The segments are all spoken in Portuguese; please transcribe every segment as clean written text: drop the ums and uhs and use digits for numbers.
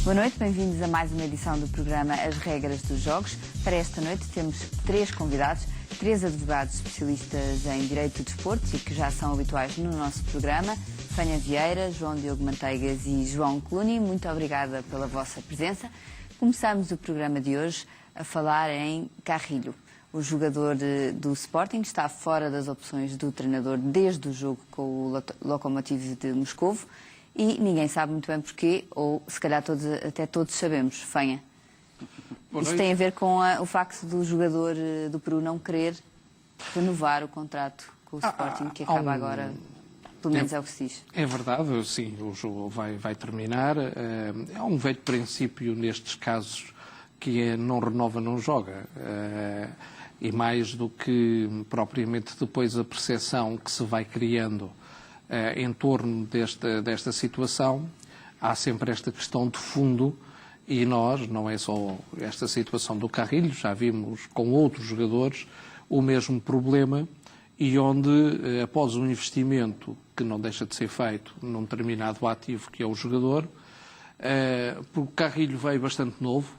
Boa noite, bem-vindos a mais uma edição do programa As Regras dos Jogos. Para esta noite temos 3 convidados, 3 advogados especialistas em Direito do Desporto e que já são habituais no nosso programa. Fânia Vieira, João Diogo Manteigas e João Cluny, muito obrigada pela vossa presença. Começamos o programa de hoje a falar em Carrilho. O jogador do Sporting está fora das opções do treinador desde o jogo com o Lokomotiv de Moscovo e ninguém sabe muito bem porquê, ou se calhar até todos sabemos. Fânia, isto tem a ver com o facto do jogador do Peru não querer renovar o contrato com o Sporting, que acaba agora, pelo menos é o que se diz. É verdade, sim, o jogo vai terminar. É um velho princípio nestes casos que é não renova, não joga. E mais do que propriamente depois a percepção que se vai criando em torno desta situação, há sempre esta questão de fundo e nós, não é só esta situação do Carrilho, já vimos com outros jogadores o mesmo problema e onde, após um investimento que não deixa de ser feito num determinado ativo que é o jogador, porque o Carrilho veio bastante novo,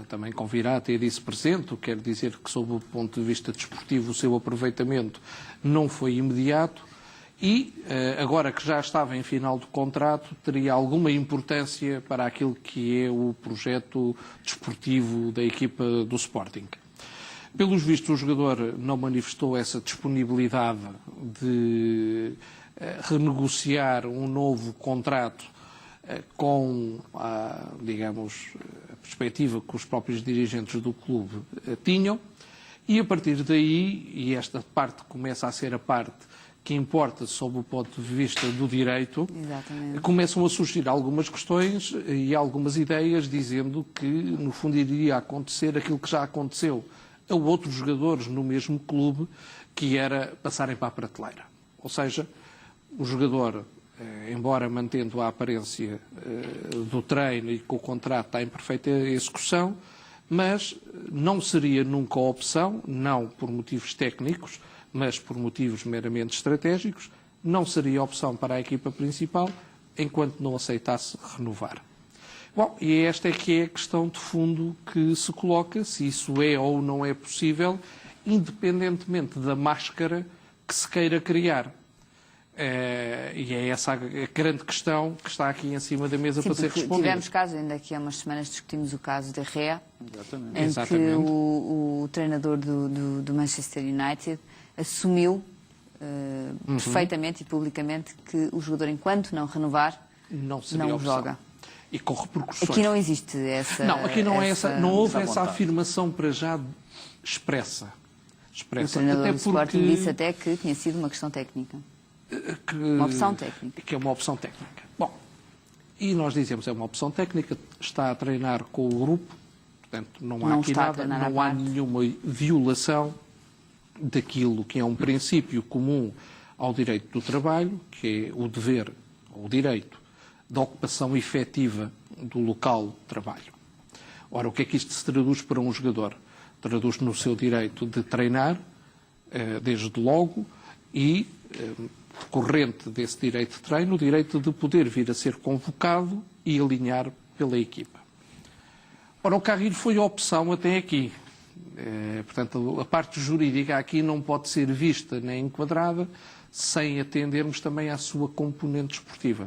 também convirá a ter isso presente, quer dizer que, sob o ponto de vista desportivo, o seu aproveitamento não foi imediato e, agora que já estava em final do contrato, teria alguma importância para aquilo que é o projeto desportivo da equipa do Sporting. Pelos vistos, o jogador não manifestou essa disponibilidade de renegociar um novo contrato com digamos, a perspectiva que os próprios dirigentes do clube tinham, e a partir daí, e esta parte começa a ser a parte que importa sob o ponto de vista do direito, exatamente, começam a surgir algumas questões e algumas ideias dizendo que, no fundo, iria acontecer aquilo que já aconteceu a outros jogadores no mesmo clube, que era passarem para a prateleira. Ou seja, o jogador, embora mantendo a aparência do treino e com o contrato está em perfeita execução, mas não seria nunca a opção, não por motivos técnicos, mas por motivos meramente estratégicos, não seria a opção para a equipa principal enquanto não aceitasse renovar. Bom, e esta é que é a questão de fundo que se coloca, se isso é ou não é possível, independentemente da máscara que se queira criar. E é essa a grande questão que está aqui em cima da mesa. Sim, para ser respondida. Tivemos casos, ainda aqui há umas semanas discutimos o caso de Rea, em Exatamente. que o treinador do Manchester United assumiu perfeitamente e publicamente que o jogador, enquanto não renovar, não joga. E com repercussões. Aqui não existe essa... Não, aqui não, não houve essa afirmação para já expressa. O treinador do Sporting disse até que tinha sido uma questão técnica. Uma opção técnica. Que é uma opção técnica. Bom, e nós dizemos é uma opção técnica, está a treinar com o grupo, portanto não há aqui nada, não há nenhuma violação daquilo que é um princípio comum ao direito do trabalho, que é o dever, ou o direito, da ocupação efetiva do local de trabalho. Ora, o que é que isto se traduz para um jogador? Traduz no seu direito de treinar, desde logo, e decorrente desse direito de treino, o direito de poder vir a ser convocado e alinhar pela equipa. Ora, o Carrilho foi a opção até aqui. Portanto, a parte jurídica aqui não pode ser vista nem enquadrada sem atendermos também à sua componente desportiva.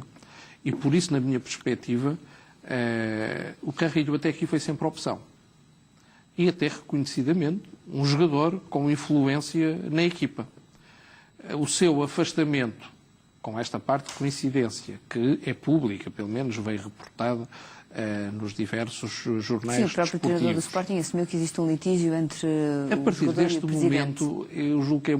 E por isso, na minha perspectiva, o Carrilho até aqui foi sempre a opção. E até reconhecidamente um jogador com influência na equipa. O seu afastamento, com esta parte de coincidência, que é pública, pelo menos veio reportada nos diversos jornais desportivos. Sim, o próprio treinador do Sporting assumiu que existe um litígio entre a partir deste momento, eu julgo que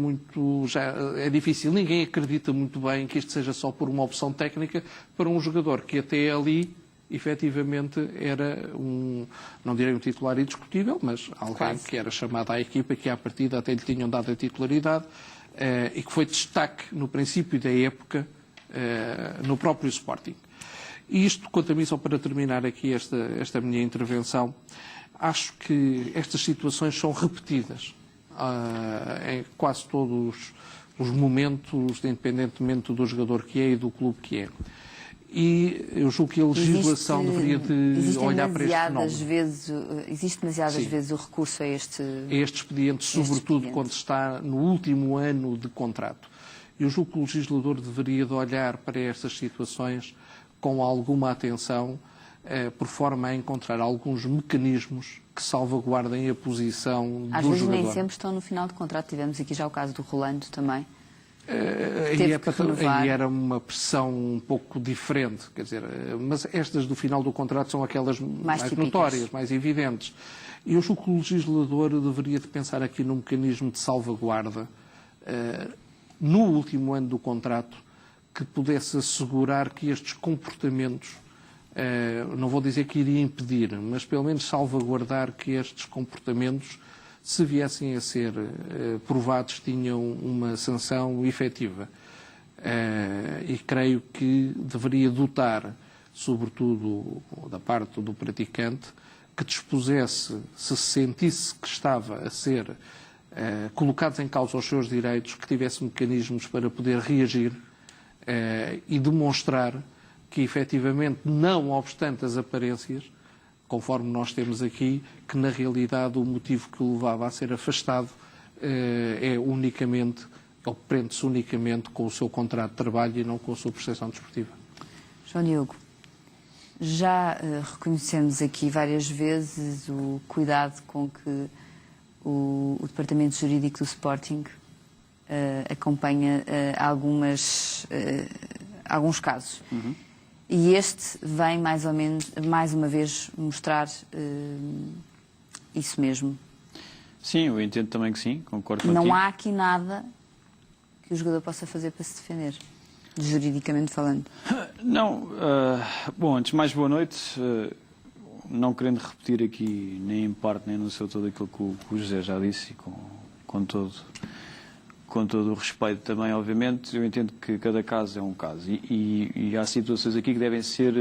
é difícil. Ninguém acredita muito bem que isto seja só por uma opção técnica para um jogador que até ali, efetivamente, era não direi um titular indiscutível, mas alguém que era chamado à equipa, que à partida até lhe tinham dado a titularidade, e que foi destaque no princípio da época no próprio Sporting. E isto, quanto a mim, só para terminar aqui esta minha intervenção, acho que estas situações são repetidas em quase todos os momentos, independentemente do jogador que é e do clube que é. E eu julgo que a legislação deveria de olhar para este fenómeno. Existe demasiadas vezes o recurso a este expediente, sobretudo quando se está no último ano de contrato. Eu julgo que o legislador deveria de olhar para estas situações com alguma atenção, por forma a encontrar alguns mecanismos que salvaguardem a posição do jogador. Às vezes nem sempre estão no final de contrato. Tivemos aqui já o caso do Rolando também. Aí era uma pressão um pouco diferente, quer dizer, mas estas do final do contrato são aquelas mais notórias, mais evidentes. E eu julgo que o legislador deveria de pensar aqui num mecanismo de salvaguarda no último ano do contrato que pudesse assegurar que estes comportamentos, não vou dizer que iria impedir, mas pelo menos salvaguardar que estes comportamentos, se viessem a ser provados, tinham uma sanção efetiva. E creio que deveria dotar, sobretudo da parte do praticante, que dispusesse, se sentisse que estava a ser colocados em causa os seus direitos, que tivesse mecanismos para poder reagir e demonstrar que, efetivamente, não obstante as aparências, conforme nós temos aqui, que na realidade o motivo que o levava a ser afastado ou prende-se unicamente com o seu contrato de trabalho e não com a sua prestação desportiva. João Diogo, já reconhecemos aqui várias vezes o cuidado com que o Departamento Jurídico do Sporting acompanha alguns casos. Uhum. E este vem mais uma vez mostrar isso mesmo. Sim, eu entendo também que sim, concordo contigo. Não há aqui nada que o jogador possa fazer para se defender, juridicamente falando. Não. Bom, antes de mais, boa noite. Não querendo repetir aqui, nem em parte, nem no seu todo, aquilo que o José já disse, e com todo o respeito também, obviamente, eu entendo que cada caso é um caso e há situações aqui que devem ser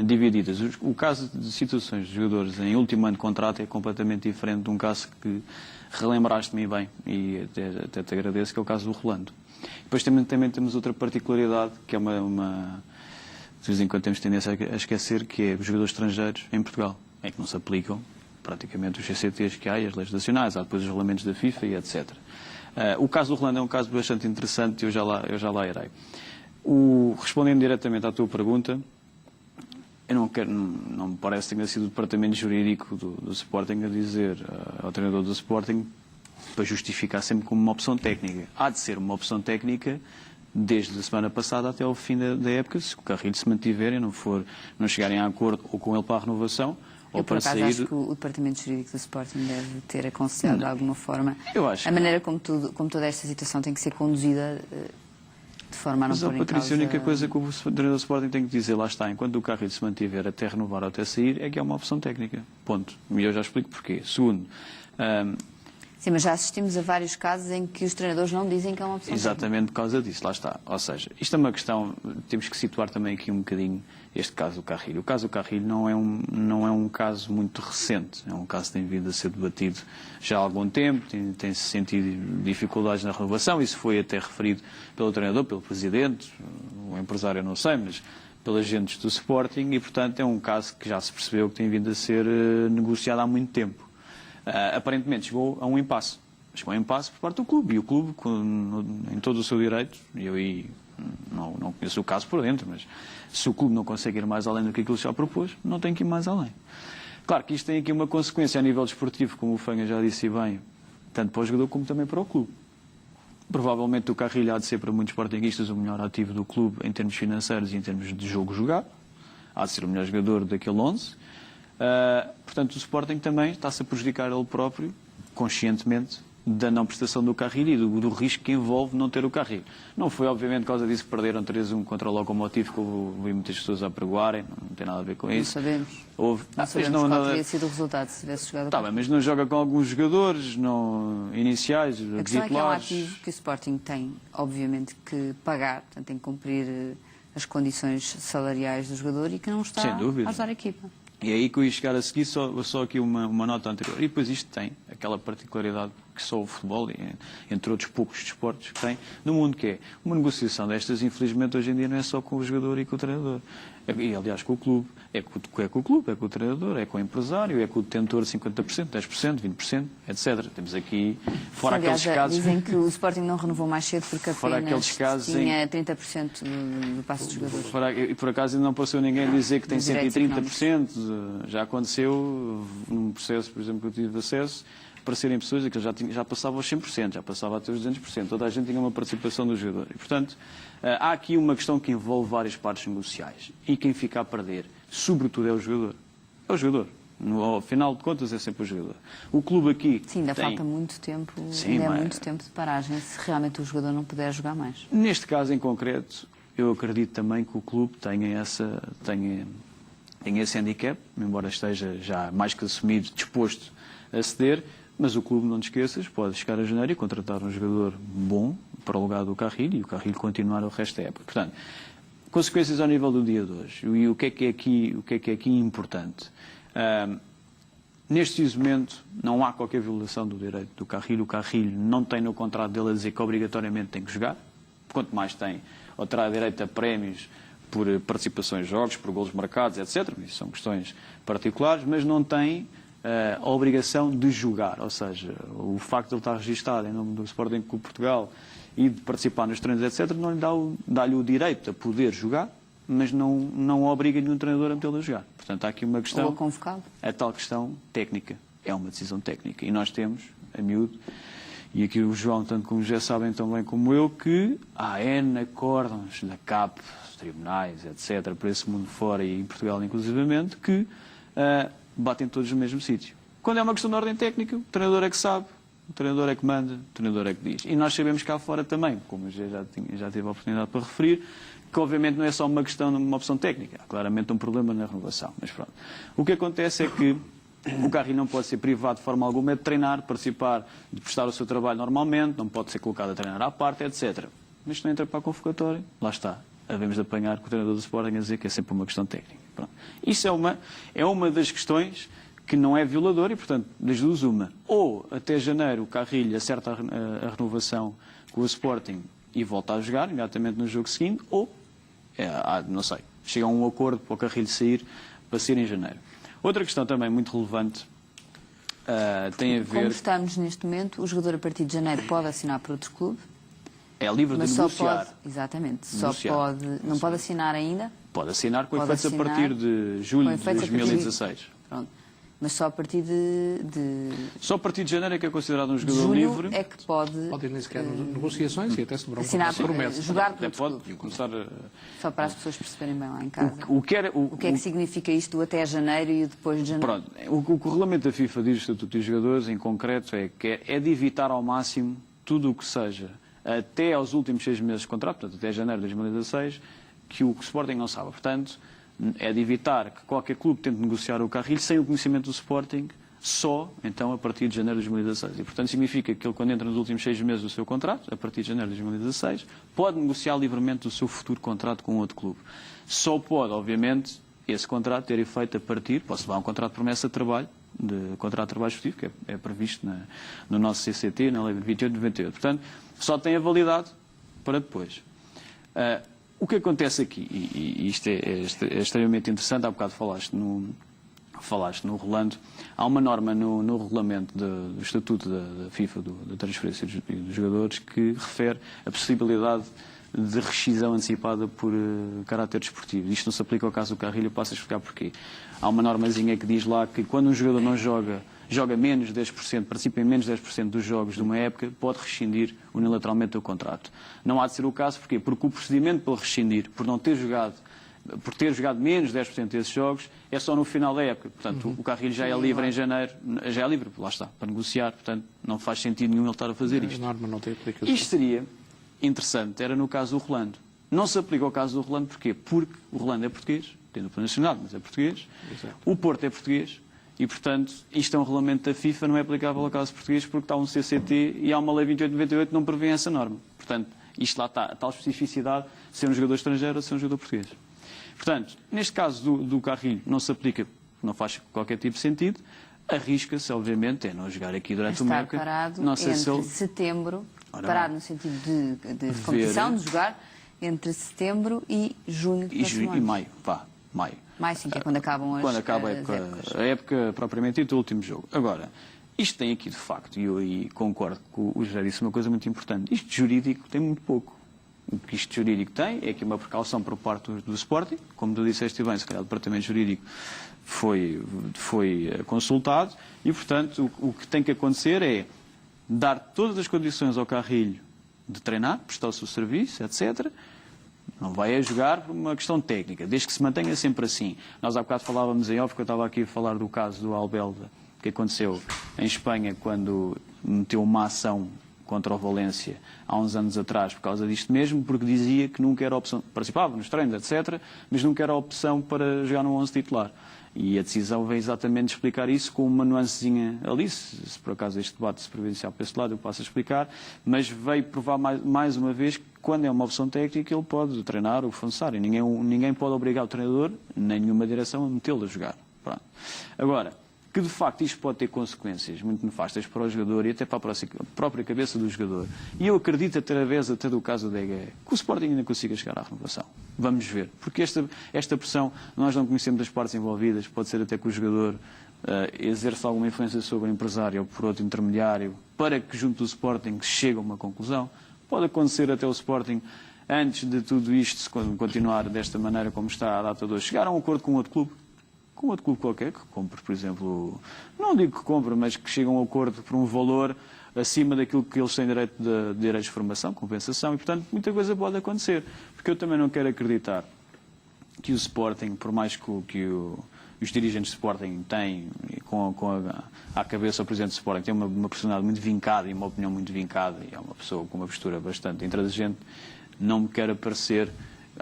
divididas. O caso de situações de jogadores em último ano de contrato é completamente diferente de um caso que relembraste-me bem e até te agradeço, que é o caso do Rolando. Depois também temos outra particularidade, que é de vez em quando temos tendência a esquecer, que é os jogadores estrangeiros em Portugal, em que não se aplicam praticamente os CCTs que há e as leis nacionais, há depois os regulamentos da FIFA e etc. O caso do Rolando é um caso bastante interessante e eu já lá irei. Respondendo diretamente à tua pergunta, não me parece que tenha sido o departamento jurídico do Sporting a dizer ao treinador do Sporting para justificar sempre como uma opção técnica. Há de ser uma opção técnica desde a semana passada até ao fim da época, se o Carrilho se mantiver e não chegarem a acordo ou com ele para a renovação. Eu, por acaso, acho que o Departamento Jurídico do Sporting deve ter aconselhado de alguma forma a maneira como toda esta situação tem que ser conduzida de forma a não pôr em causa... Patrícia, a única coisa que o treinador do Sporting tem que dizer, lá está, enquanto o Carrilho se mantiver até renovar ou até sair, é que é uma opção técnica. Ponto. E eu já explico porquê. Segundo... Sim, mas já assistimos a vários casos em que os treinadores não dizem que é uma opção exatamente por causa disso, lá está. Ou seja, isto é uma questão, temos que situar também aqui um bocadinho este caso do Carrilho. O caso do Carrilho não é um caso muito recente, é um caso que tem vindo a ser debatido já há algum tempo, tem-se sentido dificuldades na renovação, isso foi até referido pelo treinador, pelo presidente, o empresário não sei, mas pelos agentes do Sporting e, portanto, é um caso que já se percebeu que tem vindo a ser negociado há muito tempo. Aparentemente chegou a um impasse. Chegou a um impasse por parte do clube. E o clube, em todo o seu direito, e eu aí não conheço o caso por dentro, mas se o clube não consegue ir mais além do que aquilo que já propôs, não tem que ir mais além. Claro que isto tem aqui uma consequência a nível desportivo, como o Fanha já disse bem, tanto para o jogador como também para o clube. Provavelmente o Carrilho há de ser para muitos sportinguistas o melhor ativo do clube em termos financeiros e em termos de jogo jogado. Há de ser o melhor jogador daquele 11. Portanto, o Sporting também está-se a prejudicar ele próprio, conscientemente, da não prestação do Carrilho e do risco que envolve não ter o Carrilho. Não foi, obviamente, por causa disso que perderam 3-1 contra o Lokomotiv, que houve muitas pessoas a pregoarem, não tem nada a ver com isso. Não sabemos. Não sabemos qual teria sido o resultado se tivesse jogado. Tá bem, mas não joga com alguns jogadores iniciais, a questão é que é um ativo que o Sporting tem, obviamente, que pagar, portanto, tem que cumprir as condições salariais do jogador e que não está a ajudar a equipa. E é aí que eu ia chegar a seguir, só aqui uma nota anterior. E depois isto tem aquela particularidade que que só o futebol, entre outros poucos desportos que tem, no mundo, que é uma negociação destas, infelizmente, hoje em dia não é só com o jogador e com o treinador. E, aliás, com o clube. É com o clube, é com o treinador, é com o empresário, é com o detentor de 50%, 10%, 20%, etc. Temos aqui, fora Aliás, aqueles casos... dizem que o Sporting não renovou mais cedo porque Fora apenas aqueles casos tinha 30% do passe dos jogadores. E por acaso ainda não passou ninguém dizer que tem Dos direitos 130%. Já aconteceu, num processo, por exemplo, que eu tive acesso, aparecerem pessoas que já passava aos 100%, já passava até os 200%. Toda a gente tinha uma participação do jogador. E, portanto, há aqui uma questão que envolve várias partes negociais. E quem fica a perder, sobretudo, é o jogador. É o jogador. Ao final de contas, é sempre o jogador. O clube aqui... Sim, ainda falta muito tempo, Sim, ainda é muito tempo de paragem, se realmente o jogador não puder jogar mais. Neste caso em concreto, eu acredito também que o clube tenha esse handicap, embora esteja já mais que assumido, disposto a ceder, mas o clube, não te esqueças, pode chegar a janeiro e contratar um jogador bom para o lugar do Carrilho e o Carrilho continuar o resto da época. Portanto, consequências ao nível do dia de hoje. E o que é aqui importante? Neste momento não há qualquer violação do direito do Carrilho. O Carrilho não tem no contrato dele a dizer que obrigatoriamente tem que jogar. Quanto mais tem, ou terá direito a prémios por participações em jogos, por golos marcados, etc. Isso são questões particulares, mas não tem a obrigação de jogar. Ou seja, o facto de ele estar registado em nome do Sporting Clube Portugal e de participar nos treinos, etc., não lhe dá-lhe o direito a poder jogar, mas não obriga nenhum treinador a metê-lo a jogar. Portanto, há aqui uma questão... Ou a convocá-lo. A tal questão técnica. É uma decisão técnica. E nós temos, a miúdo, e aqui o João, tanto como já sabem tão bem como eu, que há N acórdãos da CAP, tribunais, etc., por esse mundo fora e em Portugal inclusivamente, que batem todos no mesmo sítio. Quando é uma questão de ordem técnica, o treinador é que sabe, o treinador é que manda, o treinador é que diz. E nós sabemos cá fora também, como eu já tive a oportunidade para referir, que obviamente não é só uma questão de uma opção técnica. Há claramente um problema na renovação. Mas pronto. O que acontece é que o Carrilho não pode ser privado de forma alguma de treinar, participar, de prestar o seu trabalho normalmente, não pode ser colocado a treinar à parte, etc. Mas se não entra para a convocatória, lá está. Havemos de apanhar com o treinador do Sporting a dizer que é sempre uma questão técnica. Pronto. Isso é uma das questões que não é violadora e, portanto, das duas uma. Ou até janeiro o Carrilho acerta a renovação com o Sporting e volta a jogar imediatamente no jogo seguinte, ou, não sei, chega a um acordo para o Carrilho sair para ser em janeiro. Outra questão também muito relevante tem a ver... Como estamos neste momento, o jogador a partir de janeiro pode assinar para outro clube. É livre de negociar. Exatamente. Negociar. Não pode assinar ainda. Pode assinar com Pode efeitos a assinar partir de julho de 2016. Pronto. Mas só a partir de Só a partir de janeiro é que é considerado um jogador julho livre. é que pode Podem nem sequer negociações e até se dobrar assinar, promessas. jogar Até por pode começar a... Só para as pessoas perceberem bem lá em casa. O que é que significa isto do até janeiro e depois de janeiro? Pronto, o que o regulamento da FIFA diz, o Estatuto dos Jogadores, em concreto, é de evitar ao máximo tudo o que seja até aos últimos 6 meses de contrato, portanto, até janeiro de 2016, que o Sporting não sabe. Portanto, é de evitar que qualquer clube tente negociar o Carrilho sem o conhecimento do Sporting, só, então, a partir de janeiro de 2016. E, portanto, significa que ele, quando entra nos últimos 6 meses do seu contrato, a partir de janeiro de 2016, pode negociar livremente o seu futuro contrato com outro clube. Só pode, obviamente, esse contrato ter efeito a partir, pode-se levar um contrato de promessa de trabalho, de contrato de trabalho efetivo, que é previsto no nosso CCT, na Lei 28/98. Portanto, só tem a validade para depois. O que acontece aqui, e isto é extremamente interessante, há bocado falaste no Rolando, há uma norma no regulamento do Estatuto da FIFA, da transferência dos jogadores, que refere a possibilidade de rescisão antecipada por caráter desportivo. Isto não se aplica ao caso do Carrilho, eu passo a explicar porquê. Há uma normazinha que diz lá que quando um jogador não joga menos de 10%, participa em menos de 10% dos jogos de uma época, pode rescindir unilateralmente o contrato. Não há de ser o caso, porquê? Porque o procedimento para rescindir, por ter jogado menos de 10% desses jogos, é só no final da época. Portanto, o Carrilho já é livre em janeiro, já é livre, lá está, para negociar, portanto, não faz sentido nenhum ele estar a fazer isto. A norma não tem aplicação. Isto seria interessante, era no caso do Rolando. Não se aplica ao caso do Rolando, porquê? Porque o Rolando é português, tem dupla nacionalidade, mas é português. Exato. O Porto é português e, portanto, isto é um regulamento da FIFA, não é aplicável ao caso português porque está um CCT e há uma Lei 28/98 que não prevê essa norma. Portanto, isto lá está, a tal especificidade de ser um jogador estrangeiro ou ser um jogador português. Portanto, neste caso do Carrilho não se aplica, não faz qualquer tipo de sentido. arrisca-se, obviamente, é não jogar aqui durante uma Estar época. parado Não sei entre se ele... setembro, Ora, parado no sentido de competição, de jogar, entre setembro e junho do próximo e ano. maio, maio. Maio, sim, que é quando acabam as Quando acaba a as época, épocas. a época propriamente dita, o último jogo. Agora, isto tem aqui, de facto, e eu aí concordo com o José disse uma coisa muito importante, isto jurídico tem muito pouco. O que isto jurídico tem é aqui uma precaução por parte do Sporting, como tu disseste bem, se calhar o departamento jurídico foi consultado, e, portanto, o que tem que acontecer é dar todas as condições ao Carrilho de treinar, prestar o seu serviço, etc., não vai a jogar por uma questão técnica, desde que se mantenha sempre assim. Nós há bocado falávamos em off, porque eu estava aqui a falar do caso do Albelda, que aconteceu em Espanha quando meteu uma ação contra o Valência há uns anos atrás por causa disto mesmo, porque dizia que nunca era opção, participava nos treinos, etc., mas nunca era opção para jogar no 11 titular. E a decisão vem exatamente explicar isso com uma nuancezinha ali, se por acaso este debate se providenciar para esse lado eu passo a explicar, mas veio provar mais uma vez que quando é uma opção técnica ele pode treinar o que for necessário. Ninguém pode obrigar o treinador, nem nenhuma direção, a metê-lo a jogar. Pronto. Agora, que de facto isto pode ter consequências muito nefastas para o jogador e até para a própria cabeça do jogador. E eu acredito, através até do caso do DG, que o Sporting ainda consiga chegar à renovação. Vamos ver. Porque esta pressão, nós não conhecemos as partes envolvidas, pode ser até que o jogador exerça alguma influência sobre o empresário ou por outro intermediário, para que junto do Sporting chegue a uma conclusão. Pode acontecer até o Sporting, antes de tudo isto, se continuar desta maneira como está a data de hoje, chegar a um acordo com outro clube qualquer, que compre, por exemplo, não digo que compre, mas que chegue a um acordo por um valor acima daquilo que eles têm direito de direitos de formação, compensação, e, portanto, muita coisa pode acontecer. Porque eu também não quero acreditar que o Sporting, por mais que os dirigentes do Sporting têm, à cabeça o presidente do Sporting, tem uma personalidade muito vincada e uma opinião muito vincada, e é uma pessoa com uma postura bastante intransigente, não me quer aparecer.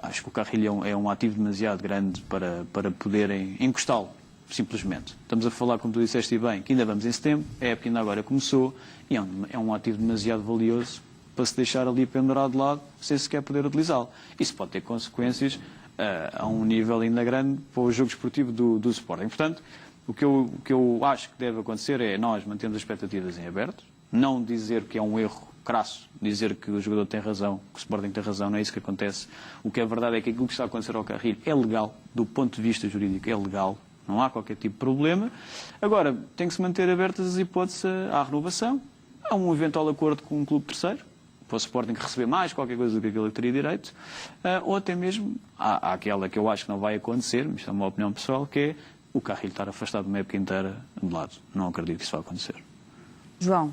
Acho que o Carrilho é um ativo demasiado grande para poderem encostá-lo, simplesmente. Estamos a falar, como tu disseste bem, que ainda vamos em setembro, a época ainda agora começou, e é um ativo demasiado valioso para se deixar ali pendurado de lado, sem sequer poder utilizá-lo. Isso pode ter consequências a um nível ainda grande para o jogo esportivo do Sporting. Portanto, o que eu acho que deve acontecer é nós mantermos as expectativas em aberto, não dizer que é um erro crasso, dizer que o jogador tem razão, que o Sporting tem razão, não é isso que acontece. O que é verdade é que aquilo que está a acontecer ao Carrilho é legal, do ponto de vista jurídico é legal, não há qualquer tipo de problema. Agora, tem que se manter abertas as hipóteses à renovação, há um eventual acordo com um clube terceiro, para o Sporting receber mais qualquer coisa do que aquilo que teria direito, ou até mesmo há aquela que eu acho que não vai acontecer, mas isto é uma opinião pessoal, que é o Carrilho estar afastado de uma época inteira de lado. Não acredito que isso vai acontecer. João,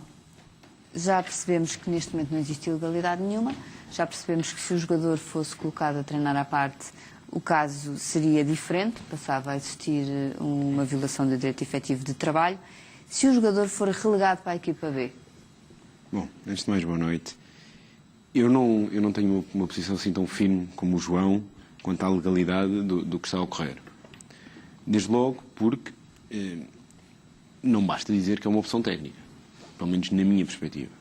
já percebemos que neste momento não existe ilegalidade nenhuma, já percebemos que se o jogador fosse colocado a treinar à parte, o caso seria diferente, passava a existir uma violação do direito efetivo de trabalho. Se o jogador for relegado para a equipa B? Bom, antes de mais, boa noite. Eu não tenho uma posição assim tão firme como o João quanto à legalidade do que está a ocorrer. Desde logo porque não basta dizer que é uma opção técnica. Pelo menos na minha perspectiva.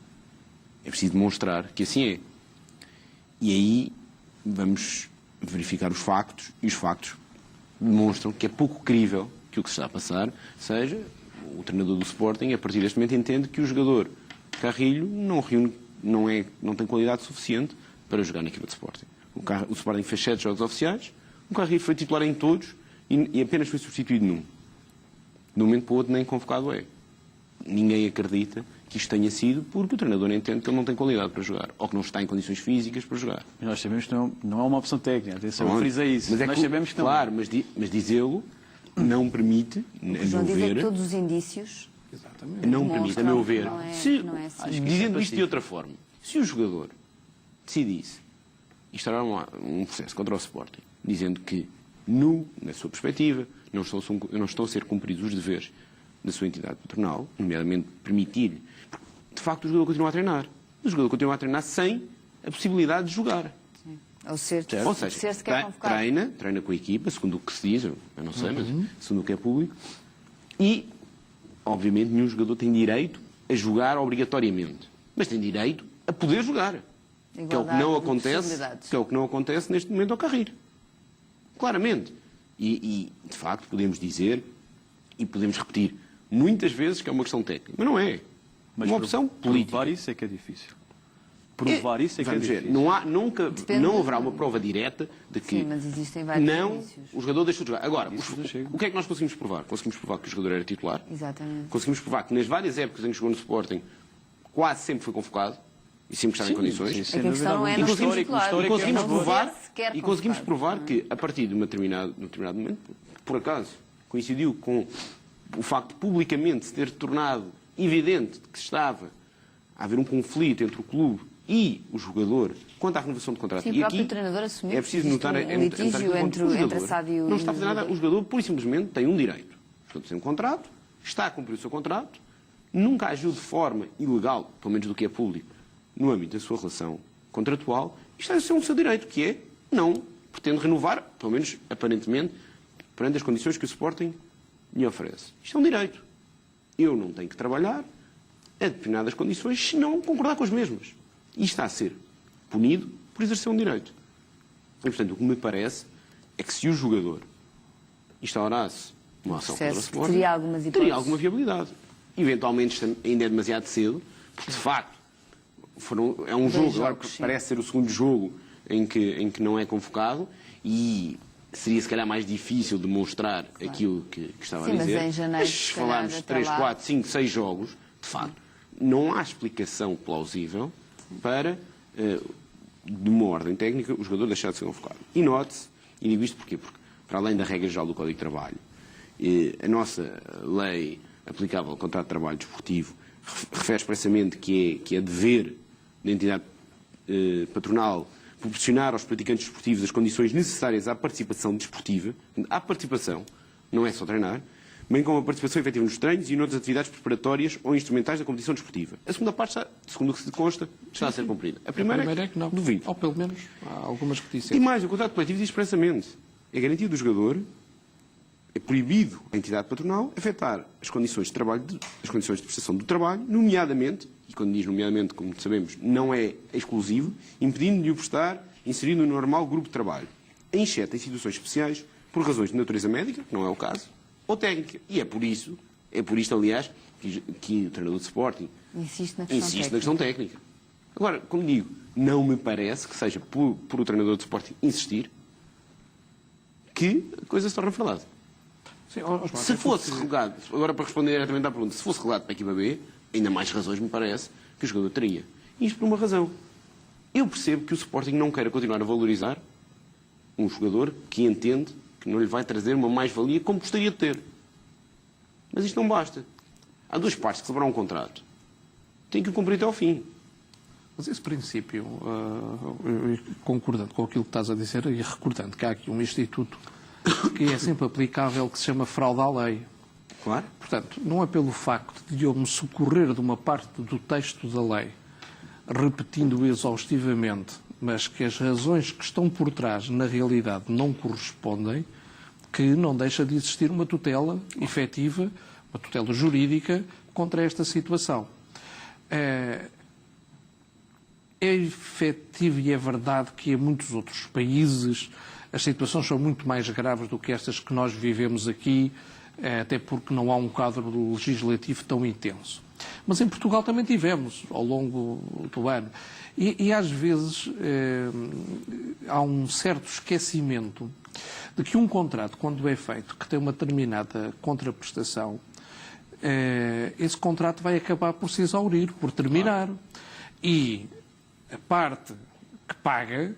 É preciso demonstrar que assim é. E aí vamos verificar os factos, e os factos demonstram que é pouco crível que o que se está a passar seja o treinador do Sporting, a partir deste momento, entende que o jogador Carrilho não tem qualidade suficiente para jogar na equipa de Sporting. O Sporting fez 7 jogos oficiais, o Carrilho foi titular em todos e apenas foi substituído num. De um momento para o outro nem convocado é. Ninguém acredita que isto tenha sido porque o treinador entende que ele não tem qualidade para jogar ou que não está em condições físicas para jogar. Mas nós sabemos que não é uma opção técnica, atenção, eu frisei isso. Mas nós sabemos que não. Claro, mas dizê-lo não permite, a meu ver... todos os indícios... Exatamente. Não permite, a meu ver... Dizendo isto de outra forma, se o jogador decidisse instaurar um processo contra o Sporting, dizendo que, na sua perspectiva, não estão a ser cumpridos os deveres da sua entidade patronal, nomeadamente permitir-lhe... De facto, o jogador continua a treinar. O jogador continua a treinar sem a possibilidade de jogar. Sim. Ou seja, treina com a equipa, segundo o que se diz, eu não sei, mas segundo o que é público. E, obviamente, nenhum jogador tem direito a jogar obrigatoriamente. Mas tem direito a poder jogar. Que é o que não acontece neste momento ao Carrilho. Claramente. E, de facto, podemos dizer e podemos repetir muitas vezes que é uma questão técnica. Mas não é. Mas uma opção política. Provar isso é que é difícil. Provar isso é que é Vamos ver, difícil. não haverá uma prova direta de que Sim, mas existem vários não, indícios. o jogador deixou de jogar. Agora, Isso já chega. o que é que nós conseguimos provar? Conseguimos provar que o jogador era titular. Exatamente. Conseguimos provar que nas várias épocas em que jogou no Sporting quase sempre foi convocado e sempre estava em condições. sem É que a dúvida questão não é alguma. não O ser histórico, titular. o histórico E conseguimos não provar, ser sequer e conseguimos convocado, provar não é? que, a partir de um determinado momento, por acaso, coincidiu com o facto de publicamente se ter tornado evidente que estava a haver um conflito entre o clube e o jogador quanto à renovação de contrato. Sim, o E próprio aqui treinador assumiu é preciso que notar existe um litígio entre a SAD e o não está a fazer nada. jogador. O jogador, pura e simplesmente, tem um direito. O jogador tem um contrato, está a cumprir o seu contrato, nunca agiu de forma ilegal, pelo menos do que é público, no âmbito da sua relação contratual, e está a ser um seu direito, que é não pretende renovar, pelo menos aparentemente, perante as condições que o Sporting lhe oferece. Isto é um direito. Eu não tenho que trabalhar a determinadas condições se não concordar com as mesmas. E está a ser punido por exercer um direito. E, portanto, o que me parece é que se o jogador instaurasse uma ação contra o Processo que Sporting, teria algumas hipóteses. teria alguma viabilidade. Eventualmente isto ainda é demasiado cedo, porque de facto é um jogo, agora jogos, sim. parece ser o segundo jogo em que não é convocado e seria se calhar mais difícil demonstrar aquilo que estava Sim, a mas dizer. em janeiro, Mas se se calhar, falarmos de até 3, lá. 4, 5, 6 jogos, de facto, não há explicação plausível para, de uma ordem técnica, o jogador deixar de ser convocado. E note-se, e digo isto porquê? Porque, para além da regra geral do Código de Trabalho, a nossa lei aplicável ao contrato de trabalho desportivo refere expressamente que é dever da entidade patronal proporcionar aos praticantes desportivos as condições necessárias à participação desportiva, à participação, não é só treinar, bem como a participação efetiva nos treinos e noutras atividades preparatórias ou instrumentais da competição desportiva. A segunda parte, segundo o que se consta, está a ser cumprida. A primeira é que não. duvido. Ou pelo menos há algumas que E dizem. mais, o contrato coletivo diz expressamente, é garantia do jogador, é proibido à entidade patronal afetar as condições de trabalho, as condições de prestação do trabalho, nomeadamente, e quando diz nomeadamente, como sabemos, não é exclusivo, impedindo-lhe o prestar inserido no normal grupo de trabalho, exceto em situações especiais, por razões de natureza médica, que não é o caso, ou técnica. E é por isto, aliás, que o treinador de Sporting Insiste na questão técnica. Agora, como digo, não me parece que seja por o treinador de Sporting insistir que a coisa se torna verdade. Sim, Se fosse relegado, agora para responder diretamente à pergunta, se fosse relegado para a equipa B, ainda mais razões me parece que o jogador teria. E isto por uma razão. Eu percebo que o Sporting não queira continuar a valorizar um jogador que entende que não lhe vai trazer uma mais-valia como gostaria de ter. Mas isto não basta. Há duas partes que celebrar um contrato. Tem que o cumprir até ao fim. Mas esse princípio, concordando com aquilo que estás a dizer e recordando que há aqui um instituto que é sempre aplicável, que se chama fraude à lei. Claro. Portanto, não é pelo facto de eu me socorrer de uma parte do texto da lei, repetindo exaustivamente, mas que as razões que estão por trás, na realidade, não correspondem, que não deixa de existir uma tutela efetiva, uma tutela jurídica, contra esta situação. É efetivo e é verdade que em muitos outros países as situações são muito mais graves do que estas que nós vivemos aqui, até porque não há um quadro legislativo tão intenso. Mas em Portugal também tivemos, ao longo do ano. E às vezes há um certo esquecimento de que um contrato, quando é feito, que tem uma determinada contraprestação, esse contrato vai acabar por se exaurir, por terminar. E a parte que paga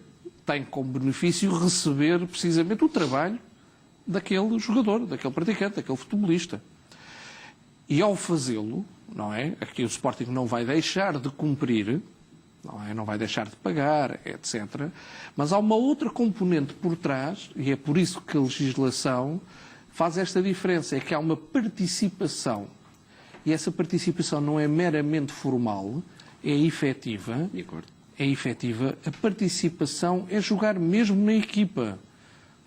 tem como benefício receber precisamente o trabalho daquele jogador, daquele praticante, daquele futebolista. E ao fazê-lo, não é? Aqui o Sporting não vai deixar de cumprir, não é? Não vai deixar de pagar, etc. Mas há uma outra componente por trás, e é por isso que a legislação faz esta diferença, é que há uma participação. E essa participação não é meramente formal, é efetiva. De acordo. É efetiva. A participação é jogar mesmo na equipa.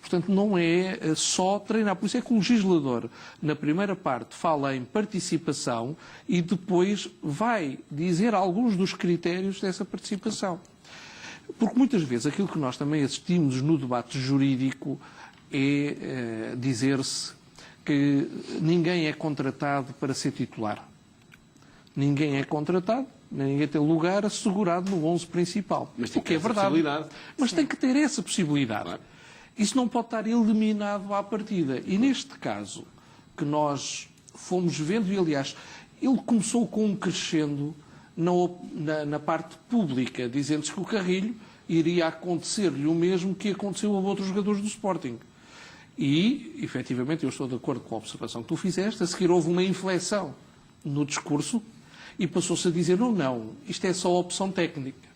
Portanto, não é só treinar. Por isso é que o legislador, na primeira parte, fala em participação e depois vai dizer alguns dos critérios dessa participação. Porque muitas vezes aquilo que nós também assistimos no debate jurídico é dizer-se que ninguém é contratado para ser titular. Ninguém é contratado, ninguém tem lugar assegurado no 11 principal. Mas tem o que é essa verdade. possibilidade. Mas tem que ter essa possibilidade. Claro. Isso não pode estar eliminado à partida. E neste caso, que nós fomos vendo, e aliás, ele começou com um crescendo na parte pública, dizendo-se que o Carrilho iria acontecer-lhe o mesmo que aconteceu a outros jogadores do Sporting. E, efetivamente, eu estou de acordo com a observação que tu fizeste, a seguir houve uma inflexão no discurso e passou-se a dizer, não, isto é só opção técnica.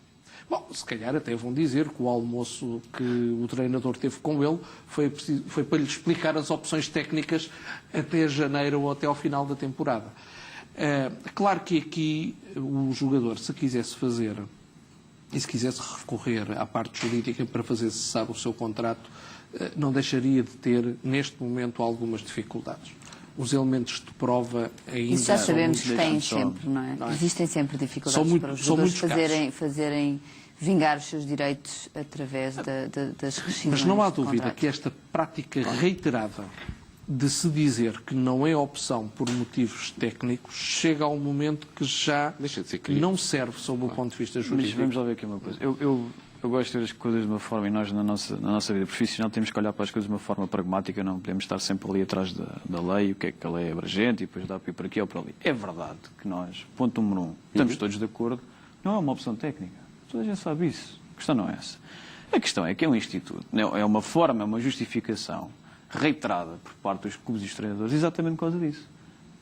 Bom, se calhar até vão dizer que o almoço que o treinador teve com ele foi para lhe explicar as opções técnicas até janeiro ou até ao final da temporada. Claro que aqui o jogador, se quisesse fazer e se quisesse recorrer à parte jurídica para fazer cessar o seu contrato, não deixaria de ter, neste momento, algumas dificuldades. Os elementos de prova ainda... Isso já sabemos são que muito têm escassos. sempre, não é? Não é? Existem sempre dificuldades para os são jogadores muito fazerem vingar os seus direitos através das rescisões. Mas não há de dúvida contrato. que esta prática reiterada de se dizer que não é opção por motivos técnicos chega a um momento que já Deixa de ser crime. não serve sob o ponto de vista Mas jurídico. vamos lá ver aqui uma coisa. Eu gosto de ver as coisas de uma forma, e nós na nossa vida profissional temos que olhar para as coisas de uma forma pragmática, não podemos estar sempre ali atrás da lei, o que é que a lei é abrangente, e depois dá para ir por aqui ou por ali. É verdade que nós, ponto número 1, estamos todos de acordo, não é uma opção técnica. Toda a gente sabe isso. A questão não é essa. A questão é que é um instituto, é uma forma, é uma justificação reiterada por parte dos clubes e dos treinadores exatamente por causa disso.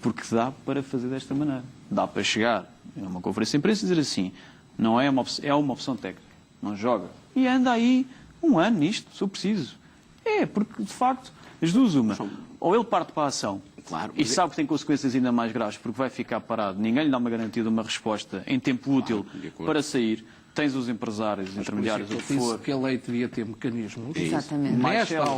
Porque dá para fazer desta maneira. Dá para chegar a uma conferência de imprensa e dizer assim, não é uma opção, é uma opção técnica. Não joga. E anda aí um ano nisto, se eu preciso. Porque, de facto, as duas uma. Ou ele parte para a ação Claro, e sabe que tem consequências ainda mais graves porque vai ficar parado, ninguém lhe dá uma garantia de uma resposta em tempo útil de acordo. para sair. Tens os empresários, os intermediários, o Eu que disse for. que a lei devia ter mecanismos. Exatamente. Mais Nesta céleres.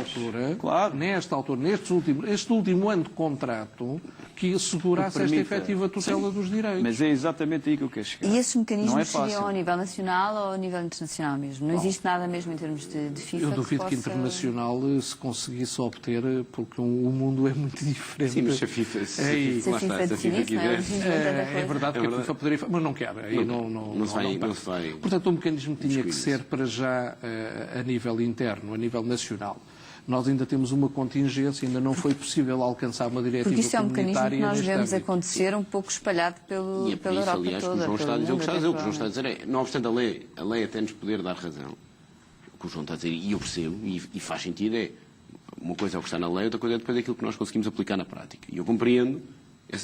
altura, este último ano de contrato, que assegurasse esta permita. efetiva tutela dos direitos. Mas é exatamente aí que eu quero chegar. E esses mecanismos Não é seriam fácil. ao nível nacional ou ao nível internacional mesmo? Não existe nada mesmo em termos de FIFA Eu duvido possa... que internacional se conseguisse obter, porque o mundo é muito diferente. Sim, mas se a FIFA... Se a FIFA decidisse, não é? É verdade que a FIFA poderia... Mas não quer. Aí Não se vai... Portanto, o mecanismo tinha que Descuide-se. ser para já a nível interno, a nível nacional. Nós ainda temos uma contingência, ainda não foi possível alcançar uma diretiva Porque isso é um mecanismo que comunitária nós neste vemos âmbito. acontecer um pouco espalhado E é por pela isso, Europa aliás, que o toda. João está a pelo dizer o que está a dizer. O mundo que o João está a até, dizer não obstante a lei até nos poder dar razão. O que o João está a dizer, e eu percebo, e faz sentido, uma coisa é o que está na lei, outra coisa é depois aquilo que nós conseguimos aplicar na prática. E eu compreendo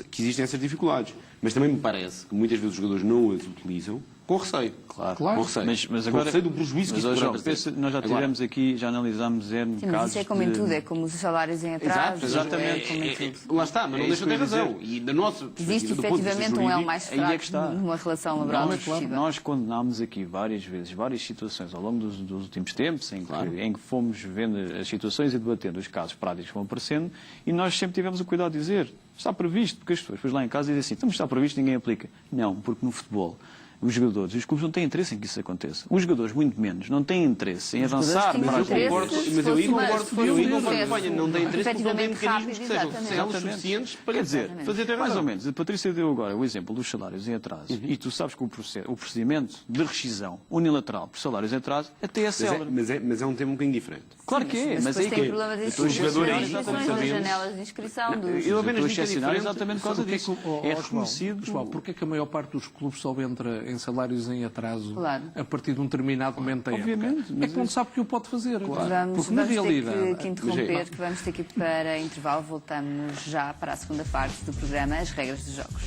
que existem essas dificuldades. Mas também me parece que muitas vezes os jogadores não as utilizam com receio. Claro. Com receio. Mas Com agora, receio do prejuízo que isso ó, poderá João, trazer. pensa, nós já Agora, tivemos aqui, já analisámos Sim, mas casos isso é como em tudo, é como os salários em atraso. exatamente. É como em tudo. Lá está, mas não deixa de ter razão. E da nossa Existe perspectiva, do ponto de vista efetivamente um elo jurídico, mais aí é fraco que está. numa relação laboral excessiva. Nós condenámos aqui várias vezes, várias situações ao longo dos últimos tempos em que fomos vendo as situações e debatendo os casos práticos que vão aparecendo e nós sempre tivemos o cuidado de dizer está previsto, porque as pessoas depois lá em casa dizem assim, então está previsto, ninguém aplica. Não, porque no futebol os jogadores e os clubes não têm interesse em que isso aconteça. Os jogadores, muito menos, não têm interesse em avançar Os para jogadores as tinham concordo, interesse mas se eu aí fosse uma- concordo se com eu fosse aí um concordo com processo Espanha. Não tem interesse porque não tem efetivamente mecanismos que rápido, sejam exatamente. céleres Exatamente. suficientes para Quer dizer, fazer ter mais razão. ou menos, a Patrícia deu agora o exemplo dos salários em atraso e tu sabes que o procedimento de rescisão unilateral por salários em atraso até é célere. Mas é um tema um bocadinho diferente. Claro que é, mas depois aí tem que problema de Então, os jogadores, inscrições, como das sabemos, janelas de inscrição, dos... eu apenas estou a digo que é excepcionar diferente. exatamente por causa Porquê que, disso. É reconhecido. João, porquê que a maior parte dos clubes só entra em salários em atraso Claro. a partir de um determinado momento da época? Obviamente, É mas que não sabe que o pode fazer. Vamos Porque na ter realidade... que interromper, que vamos ter que ir para intervalo. Voltamos já para a segunda parte do programa As Regras dos Jogos.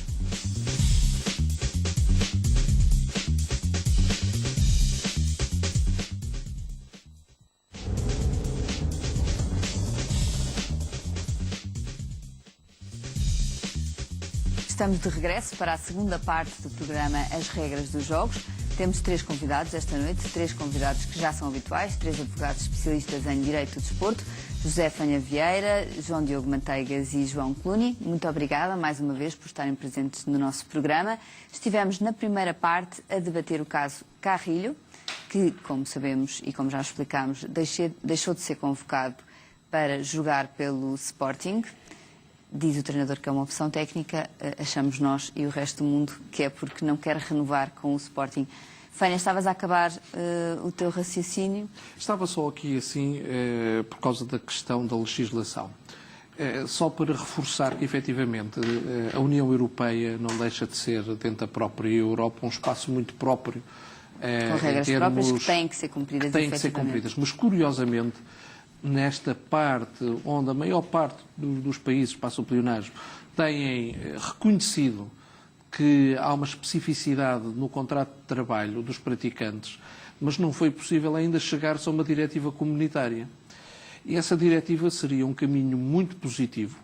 Estamos de regresso para a segunda parte do programa As Regras dos Jogos. Temos 3 convidados esta noite, 3 convidados que já são habituais, 3 advogados especialistas em Direito do Desporto, José Fanha Vieira, João Diogo Manteigas e João Cluny. Muito obrigada mais uma vez por estarem presentes no nosso programa. Estivemos na primeira parte a debater o caso Carrilho, que, como sabemos e como já explicámos, deixou de ser convocado para jogar pelo Sporting. diz o treinador que é uma opção técnica, achamos nós e o resto do mundo que é porque não quer renovar com o Sporting. Fânia, estavas a acabar o teu raciocínio? Estava só aqui assim, por causa da questão da legislação. Só para reforçar que, efetivamente, a União Europeia não deixa de ser, dentro da própria Europa, um espaço muito próprio. Com regras próprias que têm que ser cumpridas. Têm que ser cumpridas. Mas, curiosamente, nesta parte onde a maior parte dos países, passa o pleonasmo, têm reconhecido que há uma especificidade no contrato de trabalho dos praticantes, mas não foi possível ainda chegar-se a uma diretiva comunitária. E essa diretiva seria um caminho muito positivo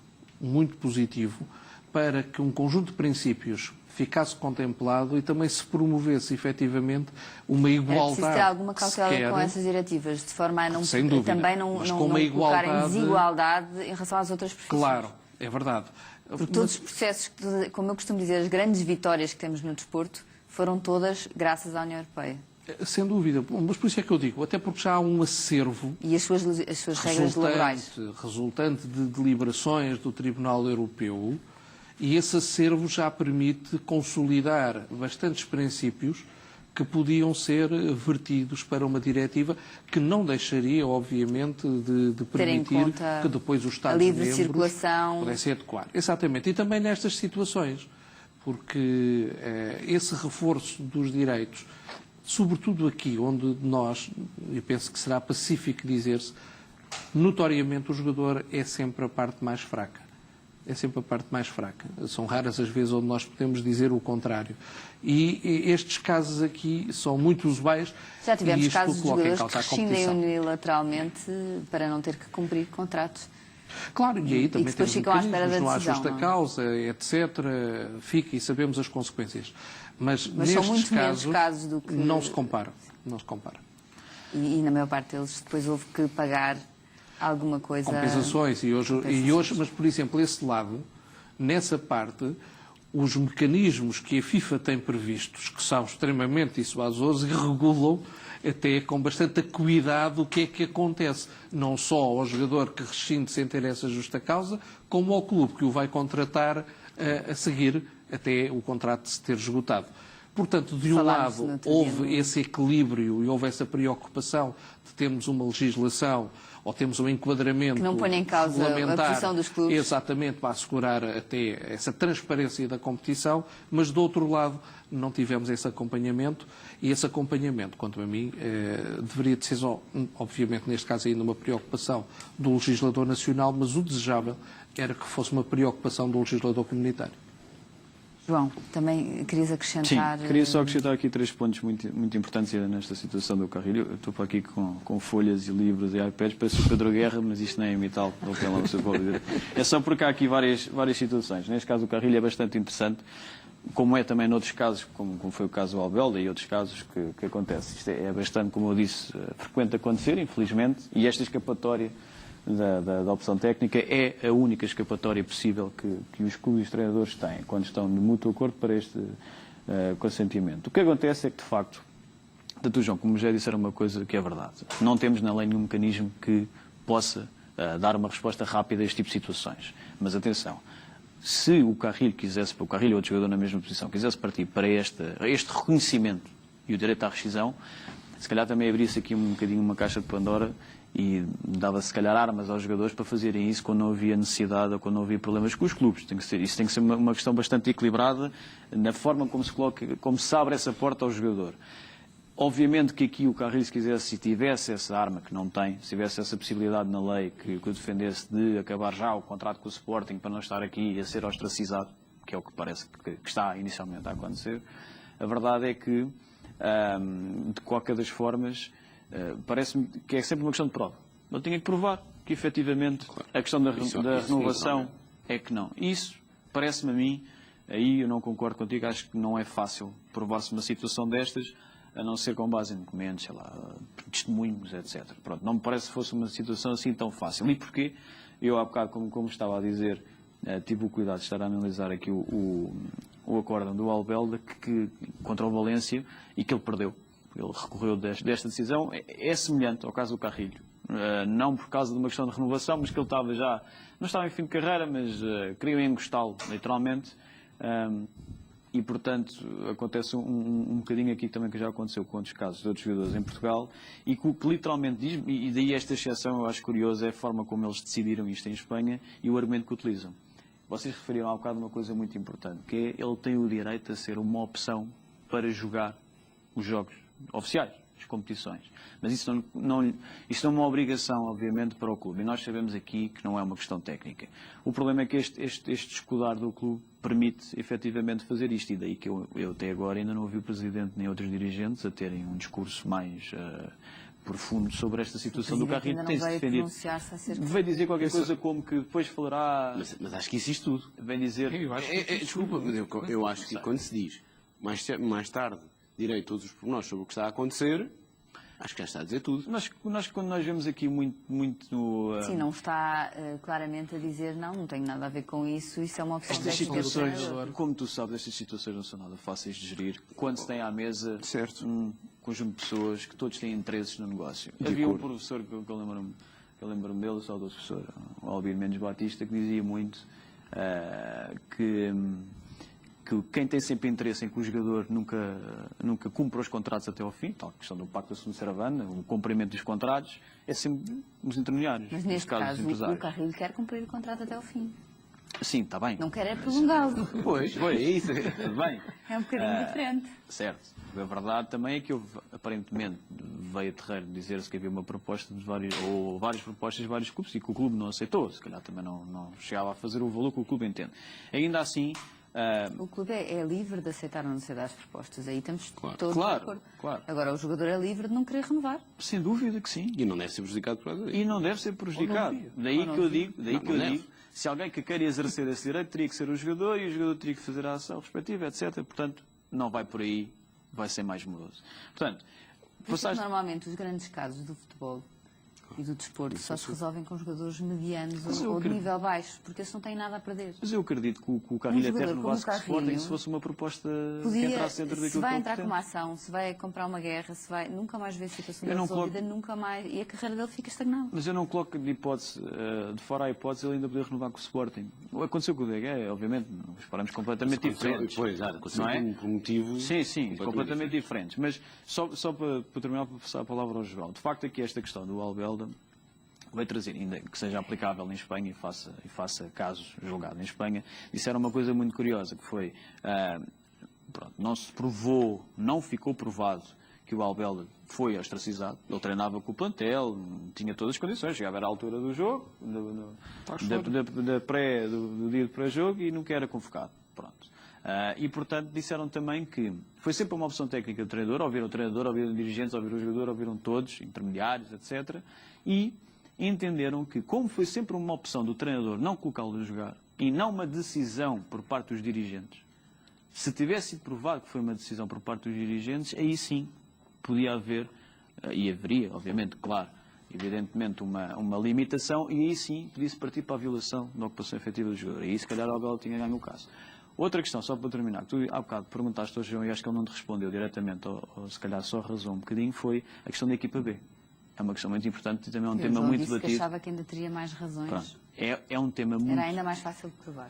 para que um conjunto de princípios ficasse contemplado e também se promovesse efetivamente uma igualdade. É preciso ter alguma cautela com essas diretivas, de forma a não, sem dúvida, também não colocar em desigualdade em relação às outras profissões. Claro, é verdade. Porque todos os processos, como eu costumo dizer, as grandes vitórias que temos no desporto foram todas graças à União Europeia. Sem dúvida, mas por isso é que eu digo, até porque já há um acervo e as suas regras laborais resultante de deliberações do Tribunal Europeu, e esse acervo já permite consolidar bastantes princípios que podiam ser vertidos para uma diretiva que não deixaria, obviamente, de permitir que depois os Estados-membros pudessem adequar. Exatamente. E também nestas situações, porque esse reforço dos direitos, sobretudo aqui, onde nós, eu penso que será pacífico dizer-se, notoriamente o jogador é sempre a parte mais fraca. É sempre a parte mais fraca. São raras as vezes onde nós podemos dizer o contrário. E estes casos aqui são muito usuais. Já tivemos casos de jogadores que rescindem unilateralmente para não ter que cumprir contratos. Claro, e aí também temos mecanismos, não há justa causa, etc. Fica e sabemos as consequências. Mas nestes são muito menos casos do que... Não se compara. Não se compara. E na maior parte deles depois houve que pagar alguma coisa... Compensações. E hoje, mas, por exemplo, esse lado, nessa parte, os mecanismos que a FIFA tem previstos, que são extremamente dissuasores, e regulam até com bastante acuidade o que é que acontece. Não só ao jogador que rescinde sem ter essa justa causa, como ao clube que o vai contratar a seguir até o contrato se ter esgotado. Portanto, de um lado, houve esse equilíbrio e houve essa preocupação de termos uma legislação ou temos um enquadramento que não ponha em causa a posição dos clubes. Exatamente, para assegurar até essa transparência da competição, mas do outro lado não tivemos esse acompanhamento e esse acompanhamento, quanto a mim, deveria de ser só, obviamente neste caso ainda uma preocupação do legislador nacional, mas o desejável era que fosse uma preocupação do legislador comunitário. João, também querias acrescentar... Sim, queria só acrescentar aqui 3 pontos muito importantes nesta situação do Carrilho. Eu estou para aqui com folhas e livros e iPads, parece o Pedro Guerra, mas isto não é imital, não tem lá o seu dizer. É só porque há aqui várias situações. Neste caso o Carrilho é bastante interessante, como é também noutros casos, como foi o caso do Albelda e outros casos que acontece. Isto é bastante, como eu disse, frequente acontecer, infelizmente, e esta escapatória da opção técnica é a única escapatória possível que os clubes e os treinadores têm quando estão de mútuo acordo para este consentimento. O que acontece é que, de facto, tanto João como já disseram uma coisa que é verdade. Não temos na lei nenhum mecanismo que possa dar uma resposta rápida a este tipo de situações. Mas atenção, se o Carrilho quisesse, o Carrilho ou outro jogador na mesma posição, quisesse partir para este reconhecimento e o direito à rescisão, se calhar também abria-se aqui um bocadinho uma caixa de Pandora e dava se calhar armas aos jogadores para fazerem isso quando não havia necessidade ou quando não havia problemas com os clubes. Isso tem que ser uma questão bastante equilibrada na forma como se abre essa porta ao jogador. Obviamente que aqui o Carrilho, se quisesse, se tivesse essa arma, que não tem, se tivesse essa possibilidade na lei que o defendesse de acabar já o contrato com o Sporting para não estar aqui a ser ostracizado, que é o que parece que está inicialmente a acontecer, a verdade é que, de qualquer das formas, parece-me que é sempre uma questão de prova. Eu tinha que provar que, efetivamente, a questão da renovação é que não. Isso, parece-me a mim, aí eu não concordo contigo, acho que não é fácil provar-se uma situação destas, a não ser com base em documentos, sei lá, testemunhos, etc. Pronto, não me parece que fosse uma situação assim tão fácil. E porquê? Eu, há bocado, como estava a dizer, tive o cuidado de estar a analisar aqui o acórdão do Albelda contra o Valência e que ele perdeu. Ele recorreu desta decisão. É semelhante ao caso do Carrilho. não por causa de uma questão de renovação, mas que ele estava já, não estava em fim de carreira, mas queriam encostá-lo, literalmente. E, portanto, acontece um bocadinho aqui também que já aconteceu com outros casos de outros jogadores em Portugal, e que o que literalmente diz, e daí esta exceção eu acho curiosa, é a forma como eles decidiram isto em Espanha e o argumento que utilizam. Vocês referiram há bocado uma coisa muito importante, que é ele tem o direito a ser uma opção para jogar os jogos oficiais, as competições. Mas isso é uma obrigação, obviamente, para o clube. E nós sabemos aqui que não é uma questão técnica. O problema é que este escudar do clube permite, efetivamente, fazer isto. E daí que eu até agora ainda não ouvi o Presidente nem outros dirigentes a terem um discurso mais profundo sobre esta situação do Carrilho. Ainda não veio pronunciar-se acerca. Veio dizer qualquer coisa como que depois falará... Mas acho que existe tudo. Vem dizer... Desculpa, mas eu acho que quando se diz mais tarde direi todos os pormenores sobre o que está a acontecer, acho que já está a dizer tudo. Quando nós vemos aqui muito Sim, não está claramente a dizer não tenho nada a ver com isso, isso é uma opção estas técnica. situações, como tu sabes, estas situações não são nada fáceis de gerir. Quando se tem à mesa um conjunto de pessoas que todos têm interesses no negócio. Havia um professor que eu lembro-me dele, o saudoso professor, o Albino Mendes Batista, que dizia muito que quem tem sempre interesse em que o jogador nunca cumpra os contratos até ao fim, tal a questão do Pacto da Saravana, o cumprimento dos contratos, é sempre os intermediários. Mas neste caso, o Carrilho quer cumprir o contrato até ao fim. Sim, está bem. Não quer é prolongá-lo. Pois, é isso. Bem. É um bocadinho diferente. Certo. A verdade também é que houve, aparentemente, veio a terreiro dizer-se que havia uma proposta de várias propostas de vários clubes e que o clube não aceitou. Se calhar também não chegava a fazer o valor que o clube entende. Ainda assim... O clube é livre de aceitar ou não aceitar as propostas. Aí estamos todos de acordo. Claro. Agora, o jogador é livre de não querer renovar. Sem dúvida que sim. E não deve ser prejudicado por causa disso. E não deve ser prejudicado. Daí que eu digo, se alguém que quer exercer esse direito, teria que ser o jogador e o jogador teria que fazer a ação respectiva, etc. Portanto, não vai por aí, vai ser mais moroso. Portanto, normalmente os grandes casos do futebol e do desporto só se resolvem com jogadores medianos ou de nível baixo, porque eles não têm nada a perder. Mas eu acredito que o Carrilho até renovasse com o Sporting se fosse uma proposta que entrasse dentro daquilo que se vai entrar com uma ação, se vai comprar uma guerra, se vai nunca mais ver a situação resolvida, nunca mais, e a carreira dele fica estagnada. Mas eu não coloco de hipótese, de fora a hipótese, ele ainda poder renovar com o Sporting. Aconteceu com o DG, obviamente, nós paramos completamente diferentes. Pois, aconteceu por motivos... Sim, completamente diferentes. Mas só para terminar, para passar a palavra ao João. De facto, aqui esta questão do Albelda vai trazer, ainda que seja aplicável em Espanha e faça casos julgados em Espanha, disseram uma coisa muito curiosa, que foi, não se provou, não ficou provado que o Albelda foi ostracizado. Ele treinava com o plantel, tinha todas as condições, chegava à altura do jogo, do dia de pré-jogo, e nunca era convocado. Pronto. E, portanto, disseram também que foi sempre uma opção técnica do treinador, ouviram o treinador, ouviram dirigentes, ouviram o jogador, ouviram todos, intermediários, etc. E entenderam que, como foi sempre uma opção do treinador não colocá-lo a jogar e não uma decisão por parte dos dirigentes, se tivesse sido provado que foi uma decisão por parte dos dirigentes, aí sim podia haver, e haveria, obviamente, claro, evidentemente, uma limitação, e aí sim podia-se partir para a violação da ocupação efetiva do jogador. E aí, se calhar, o Abel tinha ganho o caso. Outra questão, só para terminar, que tu há bocado perguntaste ao João e acho que ele não te respondeu diretamente, ou se calhar só arrasou um bocadinho, foi a questão da equipa B. É uma questão muito importante e também é um tema muito debatido. Que achava que ainda teria mais razões. Pronto. É um tema muito... Era ainda mais fácil de provar.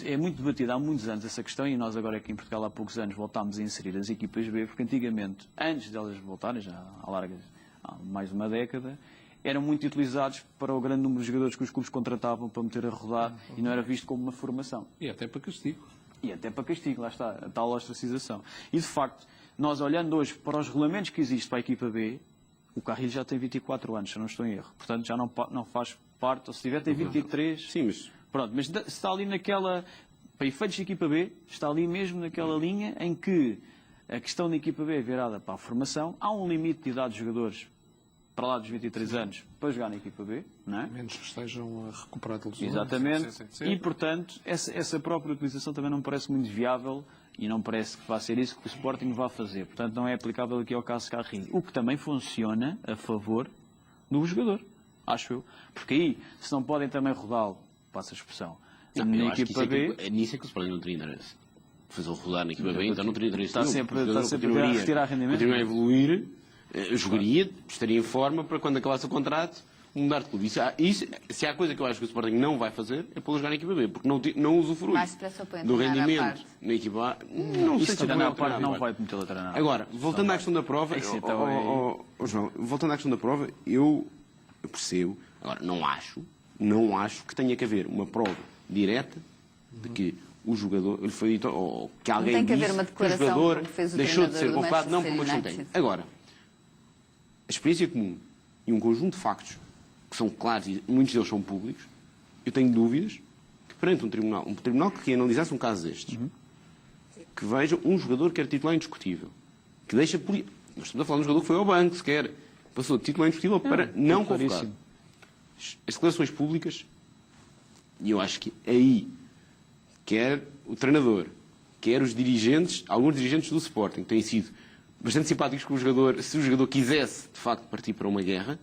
É muito debatido há muitos anos essa questão e nós agora aqui em Portugal há poucos anos voltámos a inserir as equipas B, porque antigamente, antes delas voltarem, já há mais de uma década, eram muito utilizados para o grande número de jogadores que os clubes contratavam para meter a rodar e não era visto como uma formação. E até para castigo. Lá está, a tal ostracização. E de facto, nós olhando hoje para os regulamentos que existem para a equipa B, o Carrilho já tem 24 anos, se eu não estou em erro. Portanto, já não faz parte, ou se tiver tem 23... Sim, mas... Pronto, mas está ali naquela... Para efeitos de equipa B, está ali mesmo naquela linha em que a questão da equipa B é virada para a formação. Há um limite de idade de jogadores para lá dos 23 anos para jogar na equipa B, não é? Menos que estejam a recuperar de lesões. Exatamente. E, portanto, essa própria utilização também não me parece muito viável e não parece que vá ser isso que o Sporting vai fazer. Portanto, não é aplicável aqui ao caso Carrilho. O que também funciona a favor do jogador, acho eu. Porque aí, se não podem também rodá-lo, passa a expressão, na equipa B... É nisso que o Sporting não teria interesse. Fazer-o rodar na equipa B, então não teria interesse. Está sempre a retirar rendimento. Continua a evoluir Jogaria, estaria em forma para quando acabasse o contrato mudar de clube. Se há coisa que eu acho que o Sporting não vai fazer é pô-lo jogar na equipa B, porque não usufrui Mais depressa põe a do treinar à rendimento parte. na equipa A. Não sei se Se põe treinar a à parte, treinar não à vai metê-lo a treinar. Agora, voltando à questão da prova, Isso então João, voltando à questão da prova, eu percebo, agora, não acho que tenha que haver uma prova direta de que o jogador, ele foi dito, ou que alguém tem que haver disse uma declaração, que o jogador como fez o deixou de ser treinador do convocado, não por uma Manchester questão técnica. United. Agora, a experiência comum e um conjunto de factos que são claros e muitos deles são públicos, eu tenho dúvidas que perante um tribunal que analisasse um caso destes, que veja um jogador que era titular indiscutível, que deixa... Nós estamos a falar de um jogador que foi ao banco, sequer, passou de titular indiscutível para não convocado. claríssimo. As declarações públicas, e eu acho que aí, quer o treinador, quer os dirigentes, alguns dirigentes do Sporting, têm sido bastante simpáticos com o jogador, se o jogador quisesse, de facto, partir para uma guerra,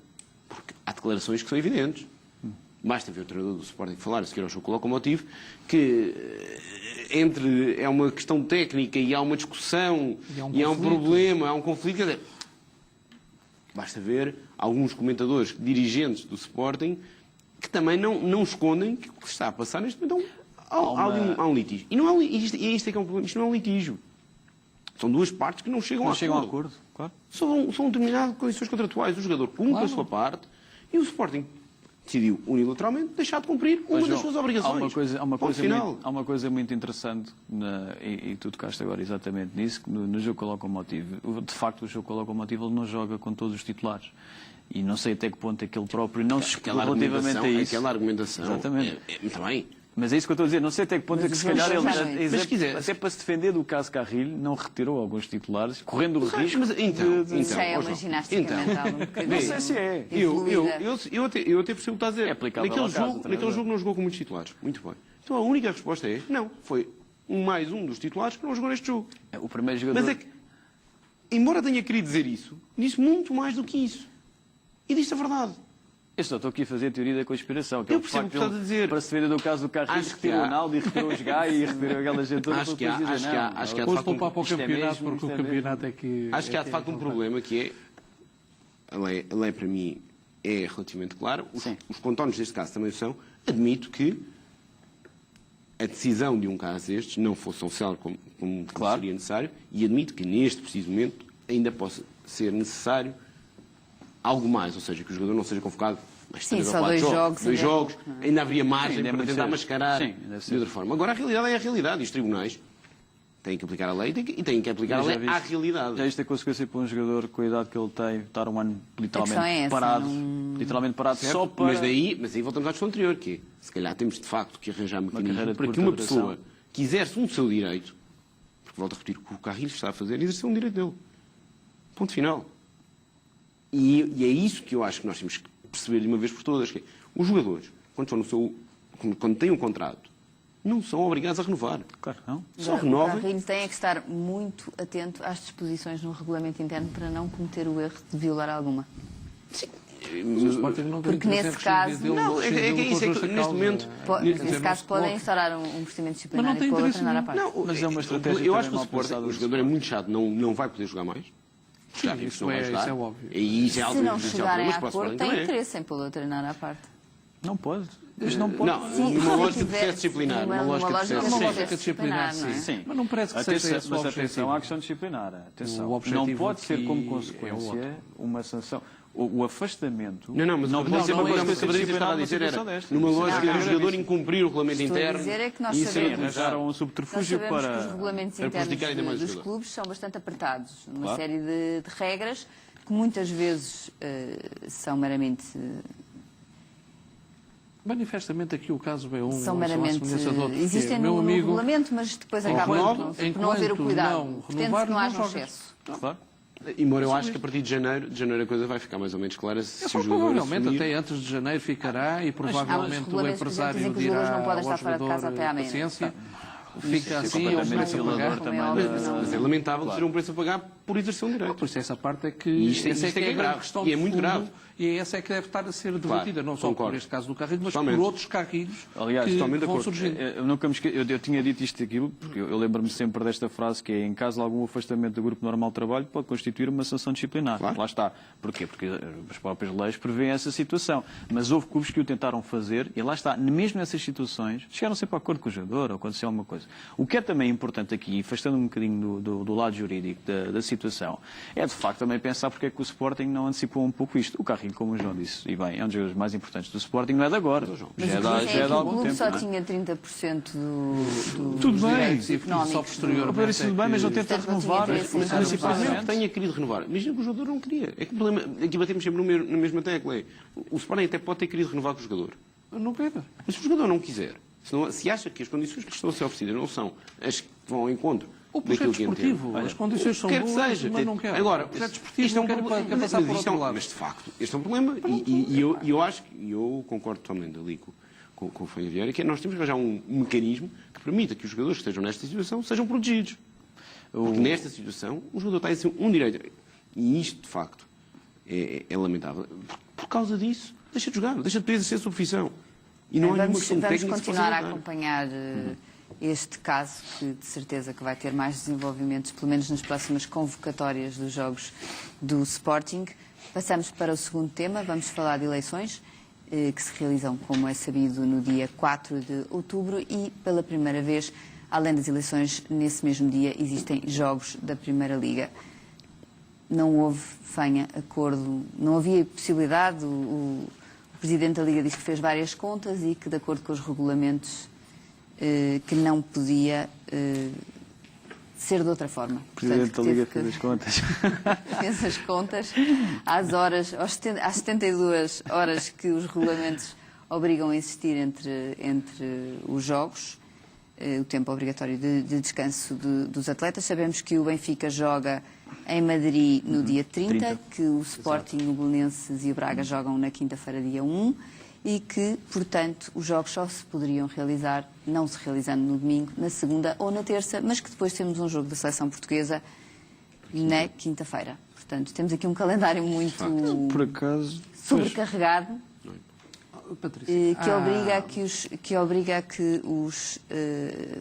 porque há declarações que são evidentes. Basta ver o treinador do Sporting falar, a seguir ao jogo Locomotive, que é uma questão técnica e há uma discussão, e há um problema, há um conflito. Quer dizer, basta ver alguns comentadores, dirigentes do Sporting, que também não escondem que o que se está a passar neste momento há um litígio. E não é, isto é que é um problema. Isto não é um litígio. São duas partes que não chegam a acordo. Claro. São determinadas condições contratuais. O jogador cumpre a sua parte e o Sporting decidiu unilateralmente deixar de cumprir uma das suas obrigações. Há uma coisa muito interessante, e tu tocaste agora exatamente nisso, no jogo com o Locomotive. De facto, o jogo com o Locomotive ele não joga com todos os titulares. E não sei até que ponto é que ele próprio não se exclui relativamente a isso. Aquela argumentação. Exatamente. Muito bem. Mas é isso que eu estou a dizer. Não sei até que ponto é que se calhar ele, Mas até para se defender do caso Carrilho, não retirou alguns titulares, correndo o risco Isso já é uma ginástica mental um bocadinho. Não sei se é. Eu até percebo o que está a dizer. É aplicável ao caso, naquele jogo não jogou com muitos titulares. Muito bem. Então a única resposta é não. Foi mais um dos titulares que não jogou neste jogo. O primeiro jogador... Mas é que, embora tenha querido dizer isso, disse muito mais do que isso. E disse a verdade. Eu só estou aqui a fazer a teoria da conspiração. Que Eu é o percebo facto o que estás a dizer. Para se defender do caso do Carrilho, Acho que retirou o há. Ronaldo e retirou os Gai e retirou aquela gente toda. Acho que há de Depois facto poupar para o isto é campeonato, mesmo, porque o isto é campeonato é que... Acho que há de facto um problema que é a lei para mim é relativamente clara, os contornos deste caso também são, admito que a decisão de um caso destes não fosse tão célere como seria necessário e admito que neste preciso momento ainda possa ser necessário algo mais, ou seja, que o jogador não seja convocado mais Sim, 3 ou só 4 jogos. dois jogos, Ainda haveria margem Sim, para tentar ser. mascarar Sim, de outra forma. Agora a realidade é a realidade e os tribunais têm que aplicar a lei e têm que aplicar a lei à realidade. Já isto é consequência para um jogador com a idade que ele tem, estar um ano literalmente é essa, parado. não... Literalmente parado Certo? só para... Mas aí voltamos à questão anterior, que é, se calhar temos de facto que arranjar mecanismo carreira de para que curta uma duração. pessoa que exerce um seu direito, porque volto a repetir, o que o Carrilho está a fazer, exercer um direito dele. Ponto final. E é isso que eu acho que nós temos que perceber de uma vez por todas, que é, os jogadores, quando têm um contrato, não são obrigados a renovar. Claro, não. Só O renovem. Carrilho tem que estar muito atento às disposições no regulamento interno para não cometer o erro de violar alguma. Porque nesse caso... Não, é isso, é que neste momento... Nesse caso podem instaurar um procedimento disciplinar e pô-lo a treinar à parte. Não, Mas é uma estratégia eu acho que também mal pensada o do jogador é muito chato, não vai poder jogar mais. Já vimos que não vai jogar. Isso é óbvio. E isso é Se algo não prejudicial chegarem mas a para o acordo, Sporting tem também é. interesse em pô-lo a treinar à parte. Não pode. Mas não pode. Não, Sim, numa se lógica de tiver- processo disciplinar. numa Lógica de lógica processo de lógica disciplinar, disciplinar, não é? Sim. Mas não parece que seja esse o Mas atenção objetivo. à questão disciplinar. Atenção. O objetivo Não pode ser como aqui é consequência outro. uma sanção. O afastamento Mas pode ser uma uma coisa que a consequência Patrícia estava a disciplinar dizer numa era, situação destas. numa lógica Não, do não. jogador incumprir o regulamento Estou a interno. dizer é que nós e sabemos- Arranjaram um Nós subterfúgio sabemos que os para... regulamentos para internos prejudicar ainda mais o dos jogador. clubes são bastante apertados. Uma Claro. série de regras que muitas vezes são meramente... Manifestamente aqui o caso B1 São meramente semelhança de outro, existem meu no amigo, regulamento, mas depois acabam por não haver o enquanto cuidado. não Pretende-se renovar, que não não haja um jogas. excesso. Claro. Embora eu acho que a partir de janeiro a coisa vai ficar mais ou menos clara se o jogador Provavelmente assumir. até antes de janeiro ficará e provavelmente o regulamentos, por exemplo, empresário dizem que os jogadores dirá não podem ao estar fora de casa jogador até à meia-noite. paciência, fica Isso é assim, eles completamente começam a pagar. violador também Como é óbvio, da- Mas é lamentável ter um preço a pagar por exercer um direito. Por isso essa parte é que E isto é essa que é a grande grave. questão E é de muito fundo, grave. E é essa é que deve estar a ser debatida, não só concordo. por este caso do carrinho, mas Totalmente. por outros carrinhos Aliás, que totalmente de vão acordo. surgindo. Eu nunca me eu tinha dito isto e aquilo, porque eu lembro-me sempre desta frase que é: em caso de algum afastamento do grupo normal de trabalho, pode constituir uma sanção disciplinar. Claro. Lá está. Porquê? Porque as próprias leis prevêem essa situação. Mas houve clubes que o tentaram fazer e lá está. Mesmo nessas situações, chegaram sempre a acordo com o jogador ou aconteceu alguma coisa. O que é também importante aqui, afastando um bocadinho do lado jurídico da situação, é de facto também pensar porque é que o Sporting não antecipou um pouco isto. O Carrinho, como o João disse, e bem, é um dos jogadores mais importantes do Sporting, não é de agora. Mas Já o que é é de que o algum clube tempo. só não é? tinha 30% dos Tudo bem. direitos E só económicos. posteriormente Parece tudo bem, mas não é que- tenta Portanto, não tinha renovar. interesse em Mas renovar. principalmente- Que tenha querido renovar. Imagina que o jogador não queria. É que o problema é que batemos sempre na mesma tecla. O Sporting até pode ter querido renovar com o jogador. Não pena. Mas se o jogador não quiser, se acha que as condições que lhe estão a ser oferecidas não são as que vão ao encontro O projeto daquilo que entende. desportivo, as condições são Quer que boas, seja. mas não quer. Agora, O projeto desportivo isto é não quer problema. quer passar por Mas outro lado. Mas, de facto, este é um problema e eu acho que eu concordo totalmente ali com o Fanha Vieira, que é nós temos que arranjar um mecanismo que permita que os jogadores que estejam nesta situação sejam protegidos. Porque nesta situação o jogador está a exercer um direito. E isto, de facto, é lamentável. Por causa disso, deixa de jogar, deixa de poder exercer a sua profissão. E não há nenhuma Vamos questão técnica que se possa continuar a levantar. acompanhar este caso, que de certeza que vai ter mais desenvolvimentos, pelo menos nas próximas convocatórias dos jogos do Sporting. Passamos para o segundo tema, vamos falar de eleições, que se realizam, como é sabido, no dia 4 de outubro e, pela primeira vez, além das eleições, nesse mesmo dia existem jogos da Primeira Liga. Não houve, Fanha, acordo, não havia possibilidade, o Presidente da Liga disse que fez várias contas e que, de acordo com os regulamentos, que não podia ser de outra forma. O Presidente da Liga teve fez as contas. fez as contas às 72 horas que os regulamentos obrigam a existir entre os jogos, o tempo obrigatório de descanso dos atletas. Sabemos que o Benfica joga em Madrid no dia 30, que o Sporting, o Belenenses e o Braga jogam na quinta-feira, dia 1, e que, portanto, os jogos só se poderiam realizar, não se realizando no domingo, na segunda ou na terça, mas que depois temos um jogo da seleção portuguesa na quinta-feira. Portanto, temos aqui um calendário muito Por acaso. sobrecarregado, Patrícia. que obriga a que